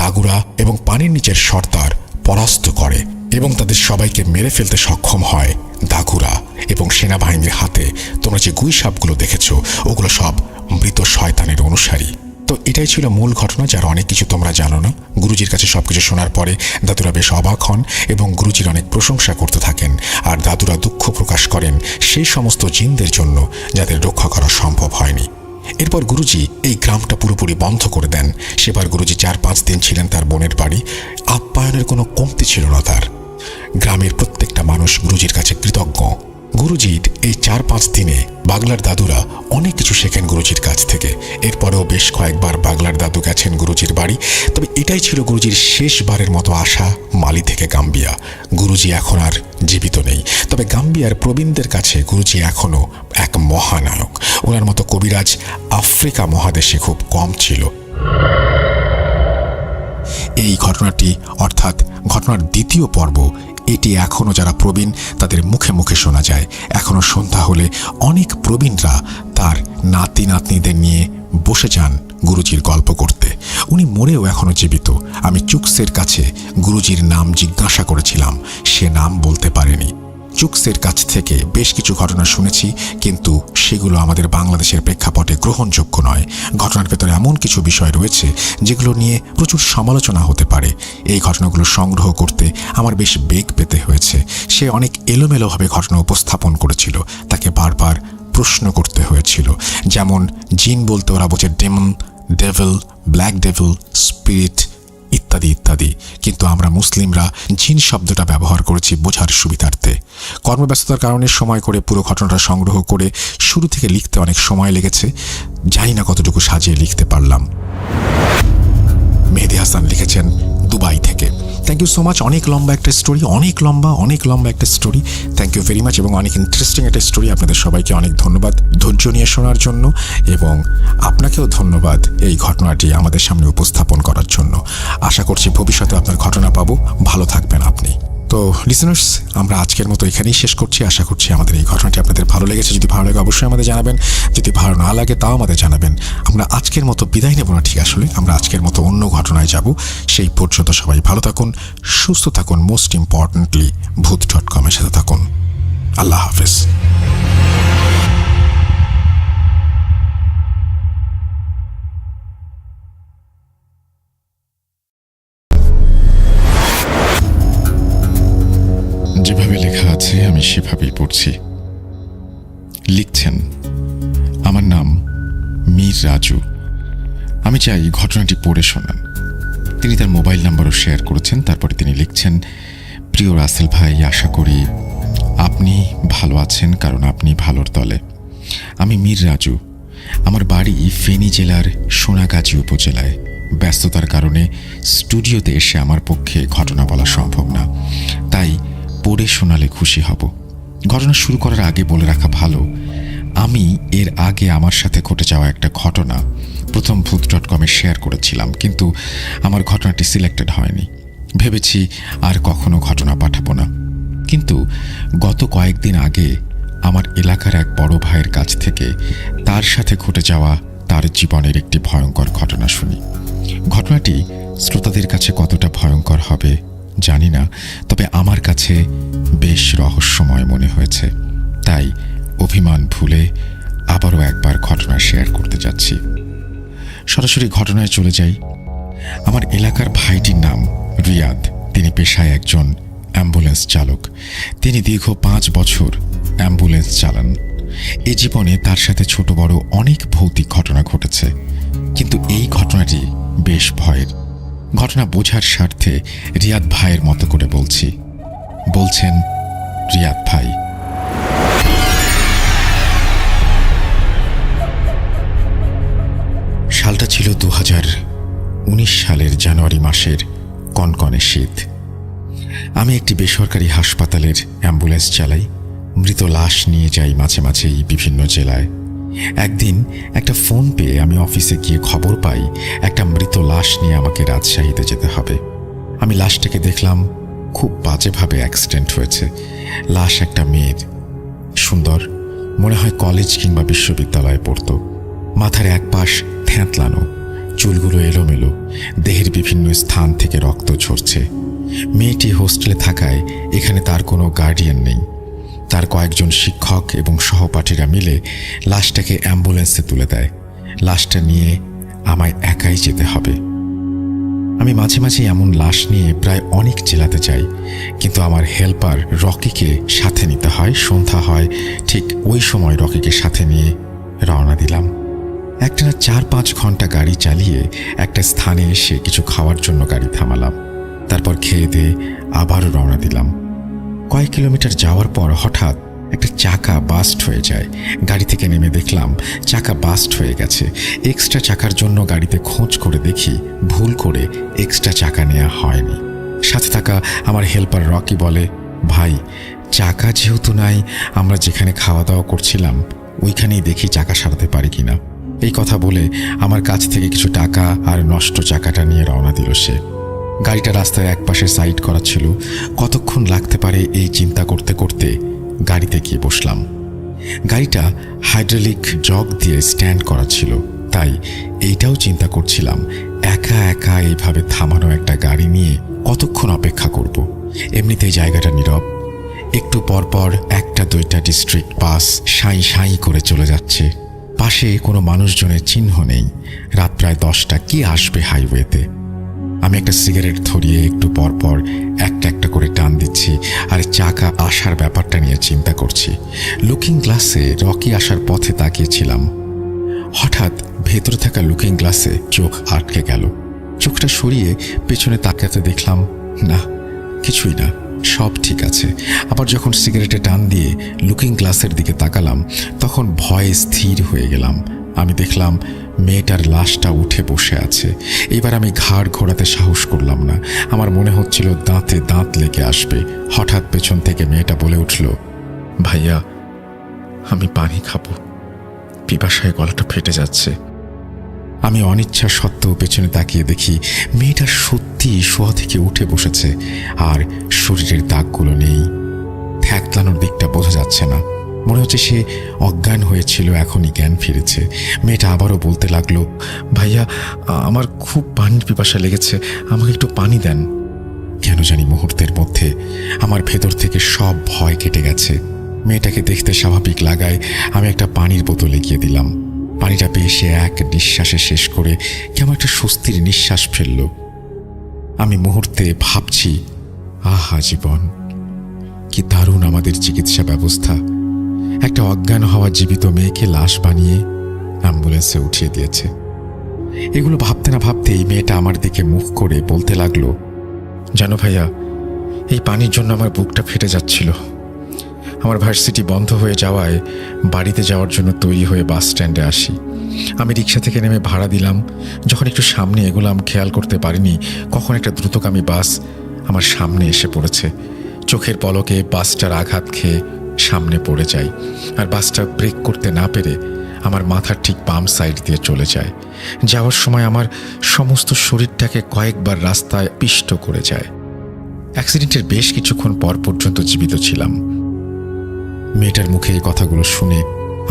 [SPEAKER 1] দাগুরা এবং পানির নিচের সর্দার পরাস্ত করে এবং তাদের সবাইকে মেরে ফেলতে সক্ষম হয় দাগুরা এবং সেনাবাহিনীর হাতে। তোমরা যে গুইসাপগুলো দেখেছো, ওগুলো সব মৃত শয়তানের অনুসারী। তো এটাই ছিল মূল ঘটনা, যার অনেক কিছু তোমরা জানো না। গুরুজির কাছে সবকিছু শোনার পরে দাদুরা বেশ অবাক হন এবং গুরুজির অনেক প্রশংসা করতে থাকেন। আর দাদুরা দুঃখ প্রকাশ করেন সেই সমস্ত জিনদের জন্য যাদের রক্ষা করা সম্ভব হয়নি। এরপর গুরুজি এই গ্রামটা পুরোপুরি বন্ধ করে দেন। সেবার গুরুজি 4-5 দিন ছিলেন তার বোনের বাড়ি। আপ্যায়নের কোনো কমতি ছিল না তার। গ্রামের প্রত্যেকটা মানুষ গুরুজির কাছে কৃতজ্ঞ। গুরুজির এই 4-5 দিনে বাগলার দাদুরা অনেক কিছু শেখেন গুরুজির কাছ থেকে। এরপরেও বেশ কয়েকবার বাগলার দাদু গেছেন গুরুজির বাড়ি। তবে এটাই ছিল গুরুজির শেষবারের মতো আসা মালি থেকে গাম্বিয়া। গুরুজি এখন আর জীবিত নেই, তবে গাম্বিয়ার প্রবীণদের কাছে গুরুজি এখনও এক মহানায়ক। ওনার মতো কবিরাজ আফ্রিকা মহাদেশে খুব কম ছিল। এই ঘটনাটি অর্থাৎ ঘটনার দ্বিতীয় পর্ব, এটি এখনও যারা প্রবীণ তাদের মুখে মুখে শোনা যায়। এখনও সন্ধ্যা হলে অনেক প্রবীণরা তার নাতি নাতনিদের নিয়ে বসে যান গুরুজির গল্প করতে। উনি মরেও এখনও জীবিত। আমি চুকসের কাছে গুরুজির নাম জিজ্ঞাসা করেছিলাম, সে নাম বলতে পারেনি। চুকসের কাছ থেকে বেশ কিছু ঘটনা শুনেছি, কিন্তু সেগুলো আমাদের বাংলাদেশের প্রেক্ষাপটে গ্রহণযোগ্য নয়। ঘটনার ভেতরে এমন কিছু বিষয় রয়েছে যেগুলো নিয়ে প্রচুর সমালোচনা হতে পারে। এই ঘটনাগুলো সংগ্রহ করতে আমার বেশ বেগ পেতে হয়েছে। সে অনেক এলোমেলোভাবে ঘটনা উপস্থাপন করেছিল, তাকে বারবার প্রশ্ন করতে হয়েছিল। যেমন জিন বলতে ওরা বোঝে demon, devil, black devil, spirit ইত্যাদি ইত্যাদি। কিন্তু আমরা মুসলিমরা জিন শব্দটা ব্যবহার করেছি বোঝার সুবিধার্থে। কর্মব্যস্ততার কারণে সময় করে পুরো ঘটনাটা সংগ্রহ করে শুরু থেকে লিখতে অনেক সময় লেগেছে। জানি না কতটুকু সাজিয়ে লিখতে পারলাম। মেহেদী হাসান লিখেছেন দুবাই থেকে। Thank you so much. অনেক লম্বা একটা স্টোরি, অনেক লম্বা একটা story. Thank you very much, এবং অনেক ইন্টারেস্টিং একটা স্টোরি। আপনাদের সবাইকে অনেক ধন্যবাদ ধৈর্য নিয়ে শোনার জন্য, এবং আপনাকেও ধন্যবাদ এই ঘটনাটি আমাদের সামনে উপস্থাপন করার জন্য। আশা করছি ভবিষ্যতে আপনার ঘটনা পাবো। ভালো থাকবেন আপনি। তো লিসেনার্স, আমরা আজকের মতো এখানেই শেষ করছি। আশা করছি আমাদের এই ঘটনাটি আপনাদের ভালো লেগেছে। যদি ভালো লাগে অবশ্যই আমাদের জানাবেন, যদি ভালো না লাগে তাও আমাদের জানাবেন। আমরা আজকের মতো বিদায় নেব না, ঠিক আসলে আমরা আজকের মতো অন্য ঘটনায় যাব। সেই পর্যন্ত সবাই ভালো থাকুন, সুস্থ থাকুন, মোস্ট ইম্পর্টেন্টলি ভূত.com-এর সাথে থাকুন। আল্লাহ হাফেজ। যেভাবে লেখা আছে আমি সেভাবেই পড়ছি। লিখছেন, আমার নাম মীর রাজু। আমি চাই ঘটনাটি পড়ে শোনান। তিনি তার মোবাইল নাম্বারও শেয়ার করেছেন। তারপরে তিনি লিখছেন, প্রিয় রাসেল ভাই, আশা করি আপনি ভালো আছেন, কারণ আপনি ভালোর দলে। আমি মীর রাজু। আমার বাড়ি ফেনী জেলার সোনাগাজী উপজেলায়। ব্যস্ততার কারণে স্টুডিওতে এসে আমার পক্ষে ঘটনা বলা সম্ভব না, তাই পড়ে শোনালে খুশি হব। ঘটনা শুরু করার আগে বলে রাখা ভালো, আমি এর আগে আমার সাথে ঘটে যাওয়া একটা ঘটনা প্রথম ভূত.com-এ শেয়ার করেছিলাম, কিন্তু আমার ঘটনাটি সিলেক্টেড হয়নি। ভেবেছি আর কখনো ঘটনা পাঠাবো না। কিন্তু গত কয়েকদিন আগে আমার এলাকার এক বড় ভাইয়ের কাছ থেকে তার সাথে ঘটে যাওয়া তার জীবনের একটি ভয়ঙ্কর ঘটনা শুনি। ঘটনাটি শ্রোতাদের কাছে কতটা ভয়ঙ্কর হবে জানি না, তবে আমার কাছে বেশ রহস্যময় মনে হয়েছে। তাই অভিমান ভুলে আবারও একবার ঘটনা শেয়ার করতে যাচ্ছি। সরাসরি ঘটনায় চলে যাই। আমার এলাকার ভাইটির নাম রিয়াদ। তিনি পেশায় একজন অ্যাম্বুলেন্স চালক। তিনি দীর্ঘ 5 বছর অ্যাম্বুলেন্স চালান। এ জীবনে তার সাথে ছোট বড় অনেক ভৌতিক ঘটনা ঘটেছে, কিন্তু এই ঘটনাটি বেশ ভয়ের। ঘটনা বোঝার স্বার্থে রিয়াদ ভাইয়ের মতো করে বলছেন রিয়াদ ভাই। সালটা ছিল 2019 সালের জানুয়ারি মাসের কনকনে শীত। আমি একটি বেসরকারি হাসপাতালের অ্যাম্বুলেন্স চালাই। মৃত লাশ নিয়ে যাই মাঝে মাঝেই বিভিন্ন জেলায়। একদিন একটা ফোন পেয়ে আমি অফিসে গিয়ে খবর পাই একটা মৃত লাশ নিয়ে আমাকে রাজশাহীতে যেতে হবে। আমি লাশটাকে দেখলাম, খুব বাজেভাবে অ্যাক্সিডেন্ট হয়েছে। লাশ একটা মেয়ের, সুন্দর, মনে হয় কলেজ কিংবা বিশ্ববিদ্যালয়ে পড়তো। মাথার এক পাশ থ্যাঁতলানো, চুলগুলো এলোমেলো, দেহের বিভিন্ন স্থান থেকে রক্ত ঝরছে। মেয়েটি হোস্টেলে থাকায় এখানে তার কোনো গার্ডিয়ান নেই। তার কয়েকজন শিক্ষক এবং সহপাঠীরা মিলে লাশটাকে অ্যাম্বুলেন্সে তুলে দেয়। লাশটা নিয়ে আমায় একাই যেতে হবে। আমি মাঝে মাঝে এমন লাশ নিয়ে প্রায় অনেক জেলাতে যাই, কিন্তু আমার হেল্পার রকিকে সাথে নিতে হয়। সন্ধ্যা হয়, ঠিক ওই সময় রকিকে সাথে নিয়ে রওনা দিলাম। একটানা 4-5 ঘন্টা গাড়ি চালিয়ে একটা স্থানে এসে কিছু খাওয়ার জন্য গাড়ি থামালাম। তারপর খেয়ে দিয়ে আবারও রওনা দিলাম। কয়েক কিলোমিটার যাওয়ার পর হঠাৎ একটা চাকা বাস্ট হয়ে যায়। গাড়ি থেকে নেমে দেখলাম চাকা বাস্ট হয়ে গেছে। এক্সট্রা চাকার জন্য গাড়িতে খোঁজ করে দেখি ভুল করে এক্সট্রা চাকা নেওয়া হয়নি। সাথে থাকা আমার হেল্পার রকি বলে, ভাই, চাকা যেহেতু নাই, আমরা যেখানে খাওয়া দাওয়া করছিলাম ওইখানেই দেখি চাকা সারাতে পারি কিনা। এই কথা বলে আমার কাছ থেকে কিছু টাকা আর নষ্ট চাকাটা নিয়ে রওনা দিল সে। গাড়িটা রাস্তায় একপাশে সাইড করা ছিল। কতক্ষণ লাগতে পারে এই চিন্তা করতে করতে গাড়িতে গিয়ে বসলাম। গাড়িটা হাইড্রোলিক জগ দিয়ে স্ট্যান্ড করা ছিল, তাই এইটাও চিন্তা করছিলাম একা একা এইভাবে থামানো একটা গাড়ি নিয়ে কতক্ষণ অপেক্ষা করব। এমনিতেই জায়গাটা নীরব। একটু পরপর 1-2টা ডিস্ট্রিক্ট বাস সাঁই সাঁই করে চলে যাচ্ছে। পাশে কোনো মানুষজনের চিহ্ন নেই। রাত প্রায় 10টা। কি আসবে হাইওয়েতে? আমি একটা সিগারেট ধরিয়ে একটু পরপর একটা করে টান দিচ্ছি আর চাকা আসার ব্যাপারটা নিয়ে চিন্তা করছি। লুকিং গ্লাসে রকি আসার পথে তাকিয়েছিলাম। হঠাৎ ভেতরে থাকা লুকিং গ্লাসে চোখ আটকে গেল। চোখটা সরিয়ে পেছনে তাকাতে দেখলাম না, কিছুই না, সব ঠিক আছে। আবার যখন সিগারেটে টান দিয়ে লুকিং গ্লাসের দিকে তাকালাম তখন ভয়ে স্থির হয়ে গেলাম। আমি দেখলাম মেয়েটার লাশটা উঠে বসে আছে। এবার আমি ঘাড় ঘোরাতে সাহস করলাম না। আমার মনে হচ্ছিল দাঁতে দাঁত লেগে আসবে। হঠাৎ পেছন থেকে মেয়েটা বলে উঠল, ভাইয়া আমি পানি খাবো, পিপাসায় গলাটা ফেটে যাচ্ছে। আমি অনিচ্ছা সত্ত্বেও পেছনে তাকিয়ে দেখি মেয়েটা সত্যি শোয়া থেকে উঠে বসেছে, আর শরীরের দাগগুলো নেই। থ্যাকলানোর দিকটা বোঝা যাচ্ছে না, মনে হচ্ছে সে অজ্ঞান হয়েছিল, এখনই জ্ঞান ফিরেছে। মেয়েটা আবারও বলতে লাগলো, ভাইয়া আমার খুব পানির পিপাসা লেগেছে, আমাকে একটু পানি দেন। কেন জানি মুহূর্তের মধ্যে আমার ভেতর থেকে সব ভয় কেটে গেছে। মেয়েটাকে দেখতে স্বাভাবিক লাগায় আমি একটা পানির বোতল এগিয়ে দিলাম। পানিটা পেয়ে সে এক নিঃশ্বাসে শেষ করে কেমন একটা স্বস্তির নিঃশ্বাস ফেলল। আমি মুহূর্তে ভাবছি, আহা জীবন, কি দারুণ আমাদের চিকিৎসা ব্যবস্থা। একটা অজ্ঞান হওয়া জীবিত মেয়েকে লাশ বানিয়ে অ্যাম্বুলেন্সে উঠিয়ে দিয়েছে। এগুলো ভাবতে না ভাবতেই মেয়েটা আমার দিকে মুখ করে বলতে লাগলো, জানো ভাইয়া, এই পানির জন্য আমার বুকটা ফেটে যাচ্ছিল। আমার ভার্সিটি বন্ধ হয়ে যাওয়ায় বাড়িতে যাওয়ার জন্য তৈরি হয়ে বাস স্ট্যান্ডে আসি। আমি রিক্সা থেকে নেমে ভাড়া দিলাম। যখন একটু সামনে এগোলাম খেয়াল করতে পারিনি কখন একটা দ্রুতগামী বাস আমার সামনে এসে পড়েছে। চোখের পলকে বাসটার আঘাত খেয়ে সামনে পড়ে যাই, আর বাসটা ব্রেক করতে না পেরে আমার মাথার ঠিক বাম সাইড দিয়ে চলে যায়। যাওয়ার সময় আমার সমস্ত শরীরটাকে কয়েকবার রাস্তায় পিষ্ট করে যায়। অ্যাক্সিডেন্টের বেশ কিছুক্ষণ পর পর্যন্ত জীবিত ছিলাম। মেয়েটার মুখে এই কথাগুলো শুনে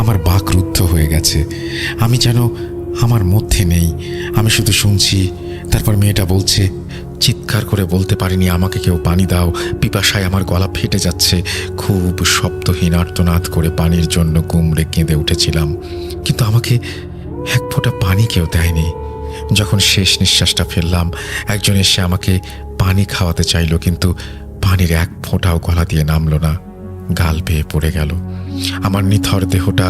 [SPEAKER 1] আমার বাক রুদ্ধ হয়ে গেছে। আমি যেন আমার মধ্যে নেই, আমি শুধু শুনছি। তারপর মেয়েটা বলছে, চিৎকার করে বলতে পারিনি, আমাকে কেউ পানি দাও, পিপাসায় আমার গলা ফেটে যাচ্ছে। খুব শব্দহীন আর্তনাদ করে পানির জন্য গুমড়ে কেঁদে উঠেছিলাম, কিন্তু আমাকে এক ফোঁটা পানি কেউ দেয়নি। যখন শেষ নিঃশ্বাসটা ফেললাম, একজন এসে আমাকে পানি খাওয়াতে চাইল, কিন্তু পানির এক ফোঁটাও গলা দিয়ে নামলো না, গাল বেয়ে পড়ে গেল। আমার নিথর দেহটা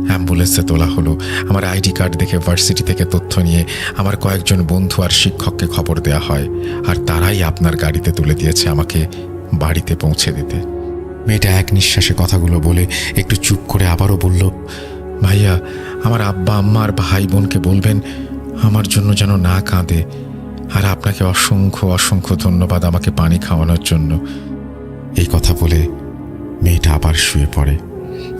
[SPEAKER 1] অ্যাম্বুলেন্সে তোলা হলো। আমার আইডি কার্ড দেখে ভার্সিটি থেকে তথ্য নিয়ে আমার কয়েকজন বন্ধু আর শিক্ষককে খবর দেওয়া হয়, আর তারাই আপনার গাড়িতে তুলে দিয়েছে আমাকে বাড়িতে পৌঁছে দিতে। মেয়েটা এক নিঃশ্বাসে কথাগুলো বলে একটু চুপ করে আবারও বলল, ভাইয়া আমার আব্বা আম্মা আর ভাই বোনকে বলবেন আমার জন্য যেন না কাঁদে, আর আপনাকে অসংখ্য অসংখ্য ধন্যবাদ আমাকে পানি খাওয়ানোর জন্য। এই কথা বলে মেয়েটা আবার শুয়ে পড়ে।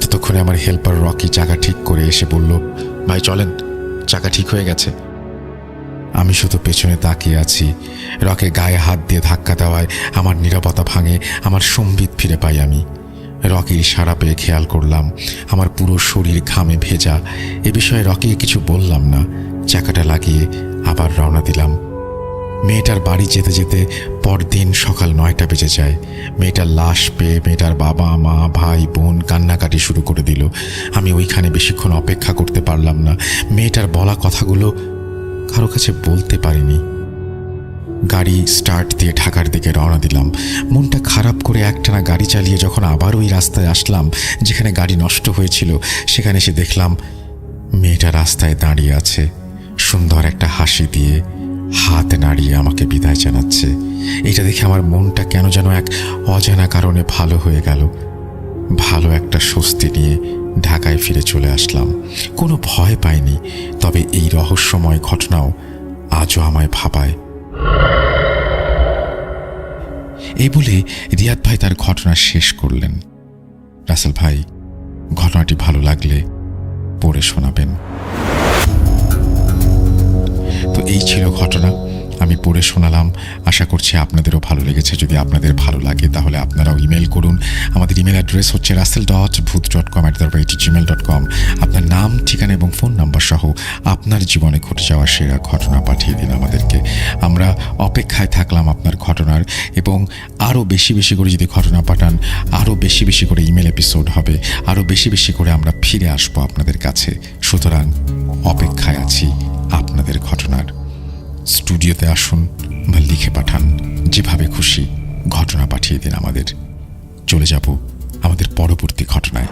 [SPEAKER 1] ততক্ষণে আমার হেল্পার রকি চাকা ঠিক করে এসে বলল, ভাই চলেন, চাকা ঠিক হয়ে গেছে। আমি শুধু পেছনে তাকিয়ে আছি। রকে গায়ে হাত দিয়ে ধাক্কা দেওয়ায় আমার নীরবতা ভাঙে, আমার সম্বিত ফিরে পাই আমি। রকির ইশারা পেয়ে খেয়াল করলাম আমার পুরো শরীর ঘামে ভেজা। এ বিষয়ে রকিকে কিছু বললাম না, চাকাটা লাগিয়ে আবার রওনা দিলাম। মেয়েটার বাড়ি যেতে যেতে পরদিন সকাল 9টা বেজে যায়। মেয়েটার লাশ পেয়ে মেয়েটার বাবা মা ভাই বোন কান্নাকাটি শুরু করে দিল। আমি ওইখানে বেশিক্ষণ অপেক্ষা করতে পারলাম না। মেয়েটার বলা কথাগুলো কারো কাছে বলতে পারিনি। গাড়ি স্টার্ট দিয়ে ঢাকার দিকে রওনা দিলাম। মনটা খারাপ করে একটানা গাড়ি চালিয়ে যখন আবার ওই রাস্তায় আসলাম যেখানে গাড়ি নষ্ট হয়েছিল, সেখানে এসে দেখলাম মেয়েটা রাস্তায় দাঁড়িয়ে আছে, সুন্দর একটা হাসি দিয়ে হাত নাড়িয়ে আমাকে বিদায় জানাচ্ছে। এটা দেখে আমার মনটা কেন যেন এক অজানা কারণে ভালো হয়ে গেল। ভালো একটা স্বস্তি নিয়ে ঢাকায় ফিরে চলে আসলাম। কোনো ভয় পাইনি, তবে এই রহস্যময় ঘটনাও আজও আমায় ভাবায়। এই বলে রিয়াদ ভাই তার ঘটনা শেষ করলেন। রাসেল ভাই, ঘটনাটি ভালো লাগলে পড়ে শোনাবেন। তো এই ছিল ঘটনা, আমি পড়ে শোনালাম। আশা করছি আপনাদেরও ভালো লেগেছে। যদি আপনাদের ভালো লাগে তাহলে আপনারাও ইমেল করুন। আমাদের ইমেল অ্যাড্রেস হচ্ছে russell.booth.com@gmail.com। আপনার নাম, ঠিকানা এবং ফোন নাম্বার সহ আপনার জীবনে ঘটে যাওয়া সেরা ঘটনা পাঠিয়ে দিন আমাদেরকে। আমরা অপেক্ষায় থাকলাম আপনার ঘটনার, এবং আরও বেশি বেশি করে যদি ঘটনা পাঠান, আরও বেশি বেশি করে ইমেল এপিসোড হবে, আরও বেশি বেশি করে আমরা ফিরে আসবো আপনাদের কাছে। সুতরাং অপেক্ষায় আছি আপনাদের ঘটনার। স্টুডিওতে আসুন বা লিখে পাঠান, যেভাবে খুশি ঘটনা পাঠিয়ে দিন আমাদের। চলে যাব আমাদের পরবর্তী ঘটনায়।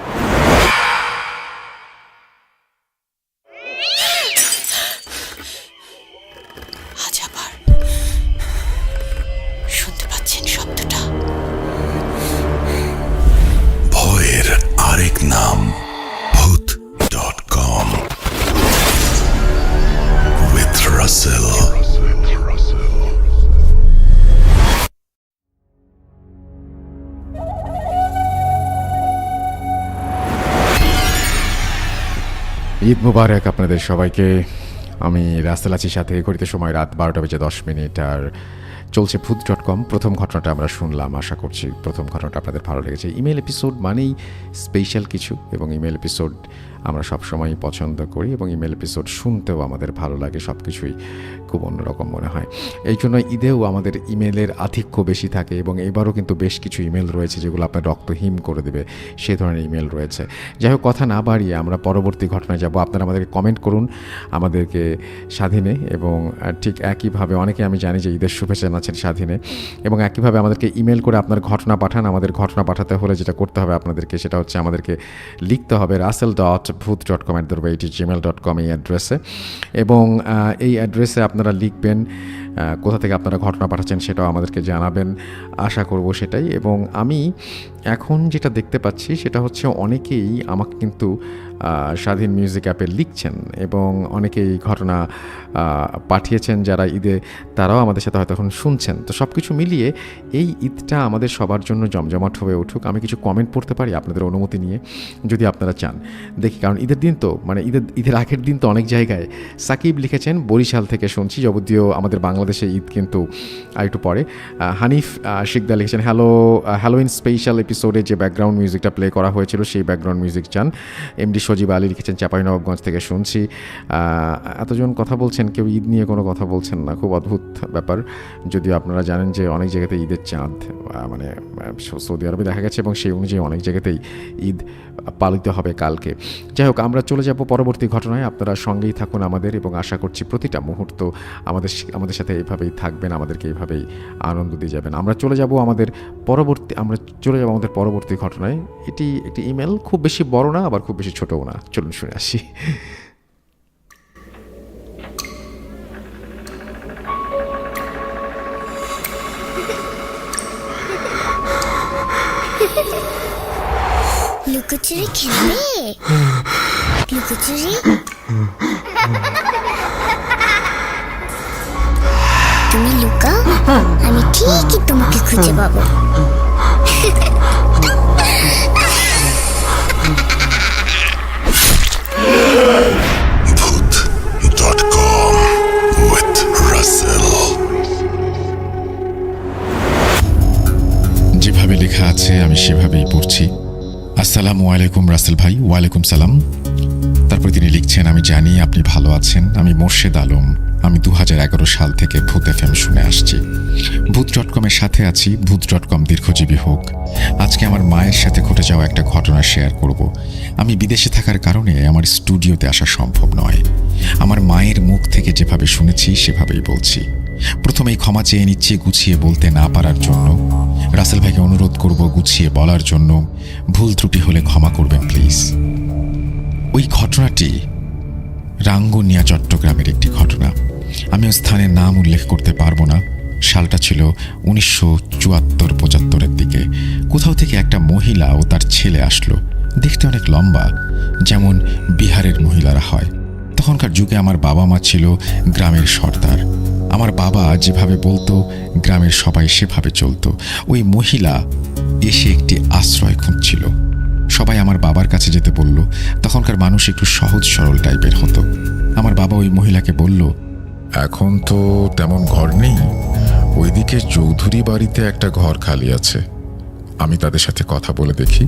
[SPEAKER 2] আজ আবার শুনতে পাচ্ছেন শব্দটা?
[SPEAKER 3] ভয়ের আরেক নাম ভূত.com। ঈদ মুবারক আপনাদের সবাইকে। আমি রাসেল আছি, সাথে ঘড়িতে সময় রাত 12:10 আর চলছে ভূত.com। প্রথম ঘটনাটা আমরা শুনলাম, আশা করছি প্রথম ঘটনাটা আপনাদের ভালো লেগেছে। ইমেল এপিসোড মানেই স্পেশাল কিছু, এবং ইমেল এপিসোড আমরা সবসময়ই পছন্দ করি, এবং ইমেল এপিসোড শুনতেও আমাদের ভালো লাগে। সব কিছুই খুব অন্যরকম মনে হয়। এই জন্য ঈদেও আমাদের ইমেলের আধিক্য বেশি থাকে, এবং এবারও কিন্তু বেশ কিছু ইমেল রয়েছে যেগুলো আপনার রক্ত হিম করে দেবে, সে ধরনের ইমেল রয়েছে। যাই হোক, কথা না বাড়িয়ে আমরা পরবর্তী ঘটনায় যাব। আপনারা আমাদেরকে কমেন্ট করুন আমাদেরকে স্বাধীনে, এবং ঠিক একইভাবে অনেকে আমি জানি যে ঈদের শুভেচ্ছা জানাচ্ছেন স্বাধীনে, এবং একইভাবে আমাদেরকে ইমেল করে আপনার ঘটনা পাঠান। আমাদের ঘটনা পাঠাতে হলে যেটা করতে হবে আপনাদেরকে, সেটা হচ্ছে আমাদেরকে লিখতে হবে russell.booth.com@gmail.com এই অ্যাড্রেসে, এবং এই অ্যাড্রেসে আপনারা লিখবেন কোথা থেকে আপনারা ঘটনা পাঠাচ্ছেন, সেটাও আমাদেরকে জানাবেন, আশা করব সেটাই। এবং আমি এখন যেটা দেখতে পাচ্ছি সেটা হচ্ছে অনেকেই আমাকে কিন্তু স্বাধীন মিউজিক অ্যাপে লিখছেন, এবং অনেকেই ঘটনা পাঠিয়েছেন যারা ঈদে, তারাও আমাদের সাথে হয়তো এখন শুনছেন। তো সব কিছু মিলিয়ে এই ঈদটা আমাদের সবার জন্য জমজমাট হয়ে উঠুক। আমি কিছু কমেন্ট পড়তে পারি আপনাদের অনুমতি নিয়ে, যদি আপনারা চান দেখি, কারণ ঈদের দিন তো, মানে ঈদের আগের দিন তো অনেক জায়গায়। সাকিব লিখেছেন বরিশাল থেকে শুনছি, যদিও আমাদের বাংলাদেশে ঈদ কিন্তু আরেকটু পরে। হানিফ শিকদা লিখেছেন হ্যালোইন স্পেশাল এপিসোডে যে ব্যাকগ্রাউন্ড মিউজিকটা প্লে করা হয়েছিল সেই ব্যাকগ্রাউন্ড মিউজিক চান। এমডি সজীব আলী লিখেছেন চাঁপাইনবাবগঞ্জ থেকে শুনছি। এতজন কথা বলছেন, কেউ ঈদ নিয়ে কোনো কথা বলছেন না, খুব অদ্ভুত ব্যাপার। যদিও আপনারা জানেন যে অনেক জায়গাতে ঈদের চাঁদ, মানে সৌদি আরবে দেখা গেছে, এবং সেই অনুযায়ী অনেক জায়গাতেই ঈদ পালিত হবে কালকে। যাই হোক, আমরা চলে যাব পরবর্তী ঘটনায়। আপনারা সঙ্গেই থাকুন আমাদের, এবং আশা করছি প্রতিটা মুহূর্ত আমাদের সাথে এইভাবেই থাকবেন, আমাদেরকে এইভাবেই আনন্দ দিয়ে যাবেন। আমরা চলে যাব আমাদের পরবর্তী ঘটনায়। এটি একটি ইমেল, খুব বেশি বড় না, আবার খুব বেশি ছোটও না। চলুন শুনে আসি।
[SPEAKER 4] লুকোচুরি খেলবে? লুকোচুরি তুমি লুকাও, আমি ঠিকই তোমাকে খুঁজে পাবো।
[SPEAKER 1] Voot.com with Russell। যেভাবে লেখা আছে আমি সেভাবেই পড়ছি। আসসালামু আলাইকুম রাসেল ভাই। ওয়ালাইকুম সালাম। তারপর তিনি লিখছেন, আমি জানি আপনি ভালো আছেন। আমি মোর্শেদ আলম। আমি 2011 সাল থেকে ভূত FM শুনে আসছি। ভূত.com-এর সাথে আছি। ভূত.com দীর্ঘজীবী হোক। আজকে আমার মায়ের সাথে ঘটে যাওয়া একটা ঘটনা শেয়ার করব। আমি বিদেশে থাকার কারণে আমার স্টুডিওতে আসা সম্ভব নয়। আমার মায়ের মুখ থেকে যেভাবে শুনেছি সেভাবেই বলছি। প্রথমেই ক্ষমা চেয়ে নিচ্ছি গুছিয়ে বলতে না পারার জন্য। রাসেল ভাইকে অনুরোধ করব গুছিয়ে বলার জন্য। ভুল ত্রুটি হলে ক্ষমা করবেন প্লিজ। ওই ঘটনাটি রাঙ্গুনিয়া, চট্টগ্রামের একটি ঘটনা। আমি ওই স্থানের নাম উল্লেখ করতে পারবো না। সালটা ছিল 1974-75-এর দিকে। কোথাও থেকে একটা মহিলা ও তার ছেলে আসলো। দেখতে অনেক লম্বা, যেমন বিহারের মহিলারা হয়। তখনকার যুগে আমার বাবা মা ছিল গ্রামের সর্দার। আমার বাবা যেভাবে বলতো গ্রামের সবাই সেভাবে চলতো। ওই মহিলা এসে একটি আশ্রয় খুঁজছিল। সবাই আমার বাবার কাছে যেতে বলল। তখনকার মানুষ একটু সহজ সরল টাইপের হতো। আমার বাবা ওই মহিলাকে বলল,
[SPEAKER 5] এখন তো তেমন ঘর নেই, ওইদিকে চৌধুরী বাড়িতে একটা ঘর খালি আছে, আমি তাদের সাথে কথা বলে দেখি,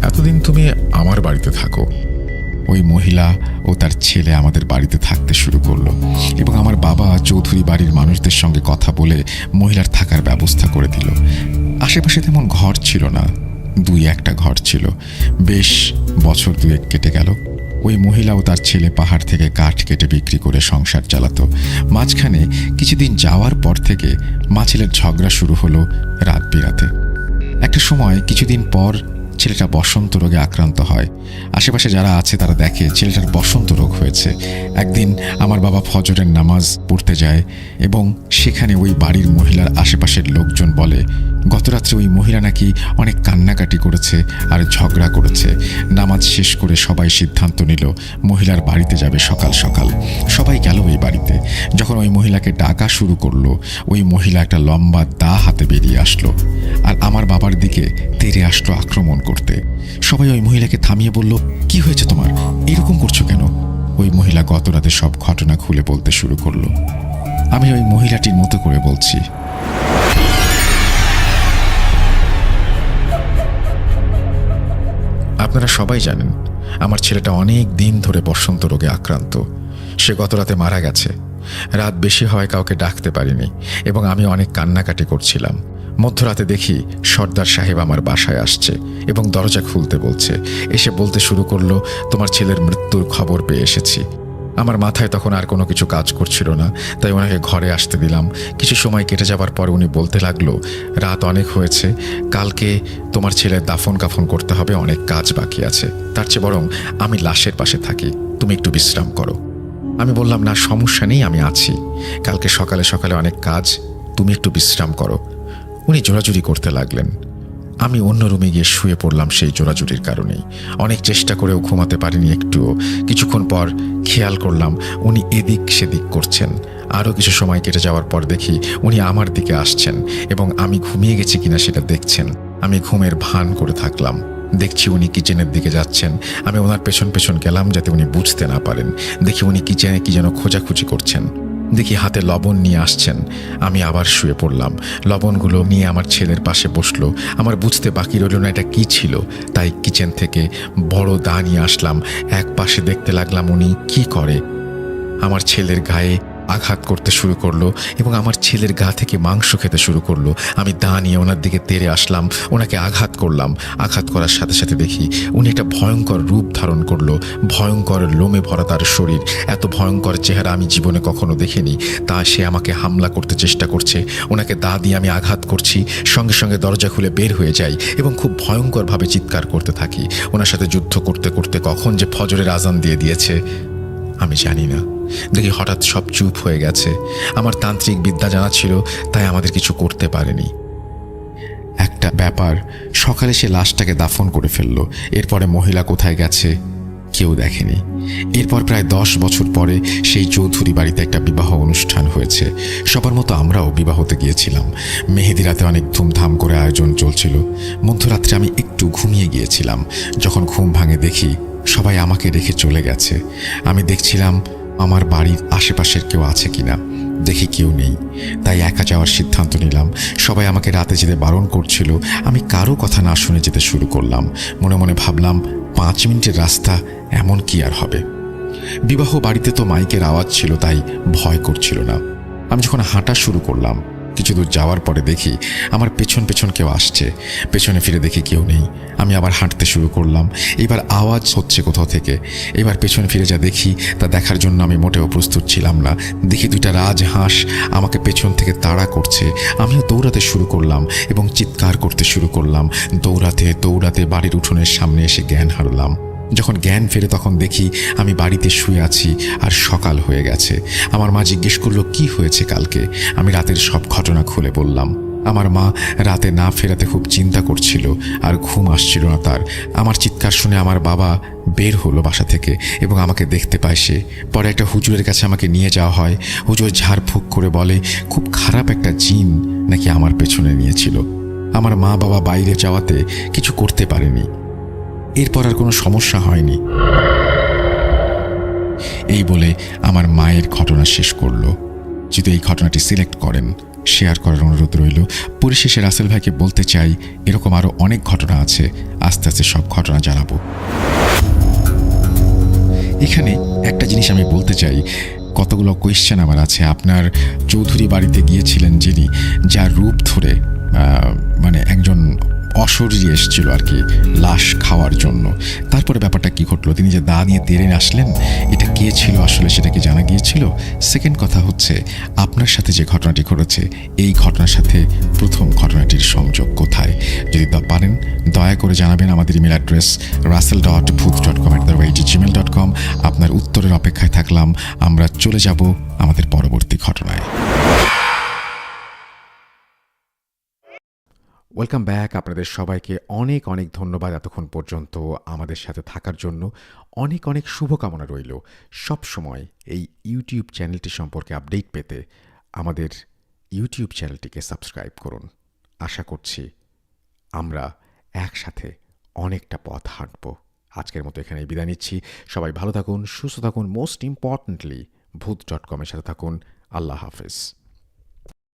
[SPEAKER 5] এতদিন তুমি আমার বাড়িতে থাকো।
[SPEAKER 1] ওই মহিলা ও তার ছেলে আমাদের বাড়িতে থাকতে শুরু করলো, এবং আমার বাবা চৌধুরী বাড়ির মানুষদের সঙ্গে কথা বলে মহিলার থাকার ব্যবস্থা করে দিল। আশেপাশে তেমন ঘর ছিল না, 2-1টা ঘর ছিল। বেশ বছর 2-1 কেটে গেল। ওই মহিলা ও তার ছেলে পাহাড় থেকে কাঠ কেটে বিক্রি করে সংসার চালাতো। মাঝখানে কিছুদিন যাওয়ার পর থেকে মা ছেলের ঝগড়া শুরু হলো রাত বিরাতে। একটা সময় কিছুদিন পর ছেলেটা বসন্ত রোগে আক্রান্ত হয়। আশেপাশে যারা আছে তারা দেখে ছেলেটার বসন্ত রোগ হয়েছে। একদিন আমার বাবা ফজরের নামাজ পড়তে যায়, এবং সেখানে ওই বাড়ির মহিলার আশেপাশের লোকজন বলে গতরাত্রে ওই মহিলা নাকি অনেক কান্নাকাটি করেছে আর ঝগড়া করেছে। নামাজ শেষ করে সবাই সিদ্ধান্ত নিল মহিলার বাড়িতে যাবে সকাল সকাল। সবাই গেল ওই বাড়িতে। যখন ওই মহিলাকে ডাকা শুরু করলো, ওই মহিলা একটা লম্বা দা হাতে বেরিয়ে আসলো, আর আমার বাবার দিকে তেড়ে আসলো আক্রমণ করতে। সবাই ওই মহিলাকে থামিয়ে বলল, কি হয়েছে তোমার, এরকম করছো কেন?
[SPEAKER 5] ওই মহিলা গত রাতে সব ঘটনা খুলে বলতে শুরু করলো। আমি ওই মহিলাটির মতো করে বলছি। আপনারা সবাই জানেন আমার ছেলেটা অনেক দিন ধরে বসন্ত রোগে আক্রান্ত। সে গত রাতে মারা গেছে। রাত বেশি হওয়ায় কাউকে ডাকতে পারিনি এবং আমি অনেক কান্নাকাটি করছিলাম। মধ্যরাতে দেখি সর্দার সাহেব আমার বাসায় আসছে এবং দরজা খুলতে বলছে। এসে বলতে শুরু করলো, তোমার ছেলের মৃত্যুর খবর পেয়ে এসেছি। আমার মাথায় তখন আর কোনো কিছু কাজ করছিল না, তাই ওনাকে ঘরে আসতে দিলাম। কিছু সময় কেটে যাবার পর উনি বলতে লাগলো, রাত অনেক হয়েছে, কালকে তোমার ছেলের দাফন কাফন করতে হবে, অনেক কাজ বাকি আছে। তার চেয়ে বরং আমি লাশের পাশে থাকি, তুমি একটু বিশ্রাম করো। আমি বললাম, না সমস্যা নেই, আমি আছি, কালকে সকালে সকালে অনেক কাজ, তুমি একটু বিশ্রাম করো। উনি জোরাজুরি করতে লাগলেন। আমি অন্য রুমে গিয়ে শুয়ে পড়লাম সেই জোরাজুরির কারণেই। অনেক চেষ্টা করেও ঘুমাতে পারিনি একটুও। কিছুক্ষণ পর খেয়াল করলাম উনি এদিক সেদিক করছেন। আরও কিছু সময় কেটে যাওয়ার পর দেখি উনি আমার দিকে আসছেন এবং আমি ঘুমিয়ে গেছি কিনা সেটা দেখছেন। আমি ঘুমের ভান করে থাকলাম। দেখছি উনি কিচেনের দিকে যাচ্ছেন। আমি ওনার পেছন পেছন গেলাম যাতে উনি বুঝতে না পারেন। দেখি উনি কিচেনে কি যেন খোঁজাখুঁজি করছেন। দেখি হাতে লবণ নিয়ে আসছেন। আমি আবার শুয়ে পড়লাম। লবণগুলো নিয়ে আমার ছেলের পাশে বসলো। আমার বুঝতে বাকি রইল না এটা কি ছিল, তাই কিচেন থেকে বড় দা নিয়ে আসলাম। এক পাশে দেখতে লাগলাম উনি কি করে। আমার ছেলের গায়ে আঘাত করতে শুরু করলো এবং আমার ছেলের গা থেকে মাংস খেতে শুরু করলো। আমি দা নিয়ে ওনার দিকে তেড়ে আসলাম, ওনাকে আঘাত করলাম। আঘাত করার সাথে সাথে দেখি উনি একটা ভয়ঙ্কর রূপ ধারণ করলো। ভয়ঙ্কর লোমে ভরা তার শরীর। এত ভয়ঙ্কর চেহারা আমি জীবনে কখনো দেখিনি। তা সে আমাকে হামলা করতে চেষ্টা করছে। ওনাকে দা দিয়ে আমি আঘাত করছি, সঙ্গে সঙ্গে দরজা খুলে বের হয়ে যাই এবং খুব ভয়ঙ্করভাবে চিৎকার করতে থাকি। ওনার সাথে যুদ্ধ করতে করতে কখন যে ফজরের আজান দিয়ে দিয়েছে আমি জানি না। দেখি হঠাৎ সব চুপ হয়ে গেছে। আমার তান্ত্রিক বিদ্যা জানা ছিল, তাই আমাদের কিছু করতে পারেনি। একটা ব্যাপার, সকালে সে লাশটাকে দাফন করে ফেললো। এরপরে মহিলা কোথায় গেছে কেউ দেখেনি। এরপর প্রায় 10 বছর পরে সেই চৌধুরী বাড়িতে একটা বিবাহ অনুষ্ঠান হয়েছে। সবার মতো আমরাও বিবাহতে গিয়েছিলাম। মেহেদি রাতে অনেক ধুমধাম করে আয়োজন চলছিল। মধ্যরাত্রে আমি একটু ঘুমিয়ে গিয়েছিলাম। যখন ঘুম ভাঙে দেখি সবাই আমাকে রেখে চলে গেছে। আমি দেখছিলাম আমার বাড়ির আশেপাশের কেউ আছে কিনা। দেখি কেউ নেই, তাই একা যাওয়ার সিদ্ধান্ত নিলাম। সবাই আমাকে রাতে যেতে বারণ করছিল। আমি কারো কথা না শুনে যেতে শুরু করলাম। মনে মনে ভাবলাম 5 মিনিটের রাস্তা, এমন কি আর হবে। বিবাহ বাড়িতে তো মাইকের আওয়াজ ছিল, তাই ভয় করছিল না। আমি যখন হাঁটা শুরু করলাম, কিছু দূর যাওয়ার পরে দেখি আমার পেছন পেছন কেউ আসছে। পেছনে ফিরে দেখি কেউ নেই। আমি আবার হাঁটতে শুরু করলাম। এবার আওয়াজ হচ্ছে কোথাও থেকে। এবার পেছনে ফিরে যা দেখি তা দেখার জন্য আমি মোটেও প্রস্তুত ছিলাম না। দেখি 2টা রাজহাঁস আমাকে পেছন থেকে তাড়া করছে। আমিও দৌড়াতে শুরু করলাম এবং চিৎকার করতে শুরু করলাম। দৌড়াতে দৌড়াতে বাড়ির উঠোনের সামনে এসে জ্ঞান হারালাম। যখন জ্ঞান ফেরে তখন দেখি আমি বাড়িতে শুয়ে আছি আর সকাল হয়ে গেছে। আমার মা জিজ্ঞেস করলো কি হয়েছে কালকে। আমি রাতের সব ঘটনা খুলে বললাম। আমার মা রাতে না ফেরাতে খুব চিন্তা করছিল আর ঘুম আসছিল না তার। আমার চিৎকার শুনে আমার বাবা বের হলো বাসা থেকে এবং আমাকে দেখতে পায় সে। পরে একটা হুজুরের কাছে আমাকে নিয়ে যাওয়া হয়। হুজুর ঝাড়ফুঁক করে বলে খুব খারাপ একটা জিন নাকি আমার পেছনে নিয়েছিল। আমার মা বাবা বাইরে যাওয়াতে কিছু করতে পারেনি। এরপর আর কোনো সমস্যা হয়নি। এই বলে আমার মায়ের ঘটনা শেষ করলো। যদি এই ঘটনাটি সিলেক্ট করেন, শেয়ার করার অনুরোধ রইল। পরিশেষে রাসেল ভাইকে বলতে চাই, এরকম আরও অনেক ঘটনা আছে, আস্তে আস্তে সব ঘটনা জানাবো। এখানে একটা জিনিস আমি বলতে চাই, কতগুলো কোয়েশ্চেন আমার আছে। আপনার চৌধুরী বাড়িতে গিয়েছিলেন যিনি, যার রূপ ধরে মানে একজন অশরীরী এসেছিল আর কি লাশ খাওয়ার জন্য। তারপরে ব্যাপারটা কি ঘটলো, তিনি যে দা নিয়ে তেড়ে আসলেন, এটা কে ছিল আসলে সেটা কি জানা গিয়েছিল? সেকেন্ড কথা হচ্ছে, আপনার সাথে যে ঘটনাটি ঘটেছে এই ঘটনার সাথে প্রথম ঘটনাটির সংযোগ কোথায়? যদি তা পারেন দয়া করে জানাবেন। আমাদের ইমেল অ্যাড্রেস russell.booth.com@gmail.com। আপনার উত্তরের অপেক্ষায় থাকলাম। আমরা চলে যাব আমাদের পরবর্তী ঘটনায়।
[SPEAKER 3] Welcome back. আপনাদের সবাইকে অনেক অনেক ধন্যবাদ এতক্ষণ পর্যন্ত আমাদের সাথে থাকার জন্য। অনেক অনেক শুভকামনা রইল। সব সময় এই ইউটিউব চ্যানেলটি সম্পর্কে আপডেট পেতে আমাদের ইউটিউব চ্যানেলটিকে সাবস্ক্রাইব করুন। আশা করছি আমরা একসাথে অনেকটা পথ হাঁটব। আজকের মতো এখানেই বিদায় নিচ্ছি। সবাই ভালো থাকুন, সুস্থ থাকুন, মোস্ট ইম্পর্ট্যান্টলি ভূত.com-এর সাথে থাকুন। আল্লাহ হাফেজ।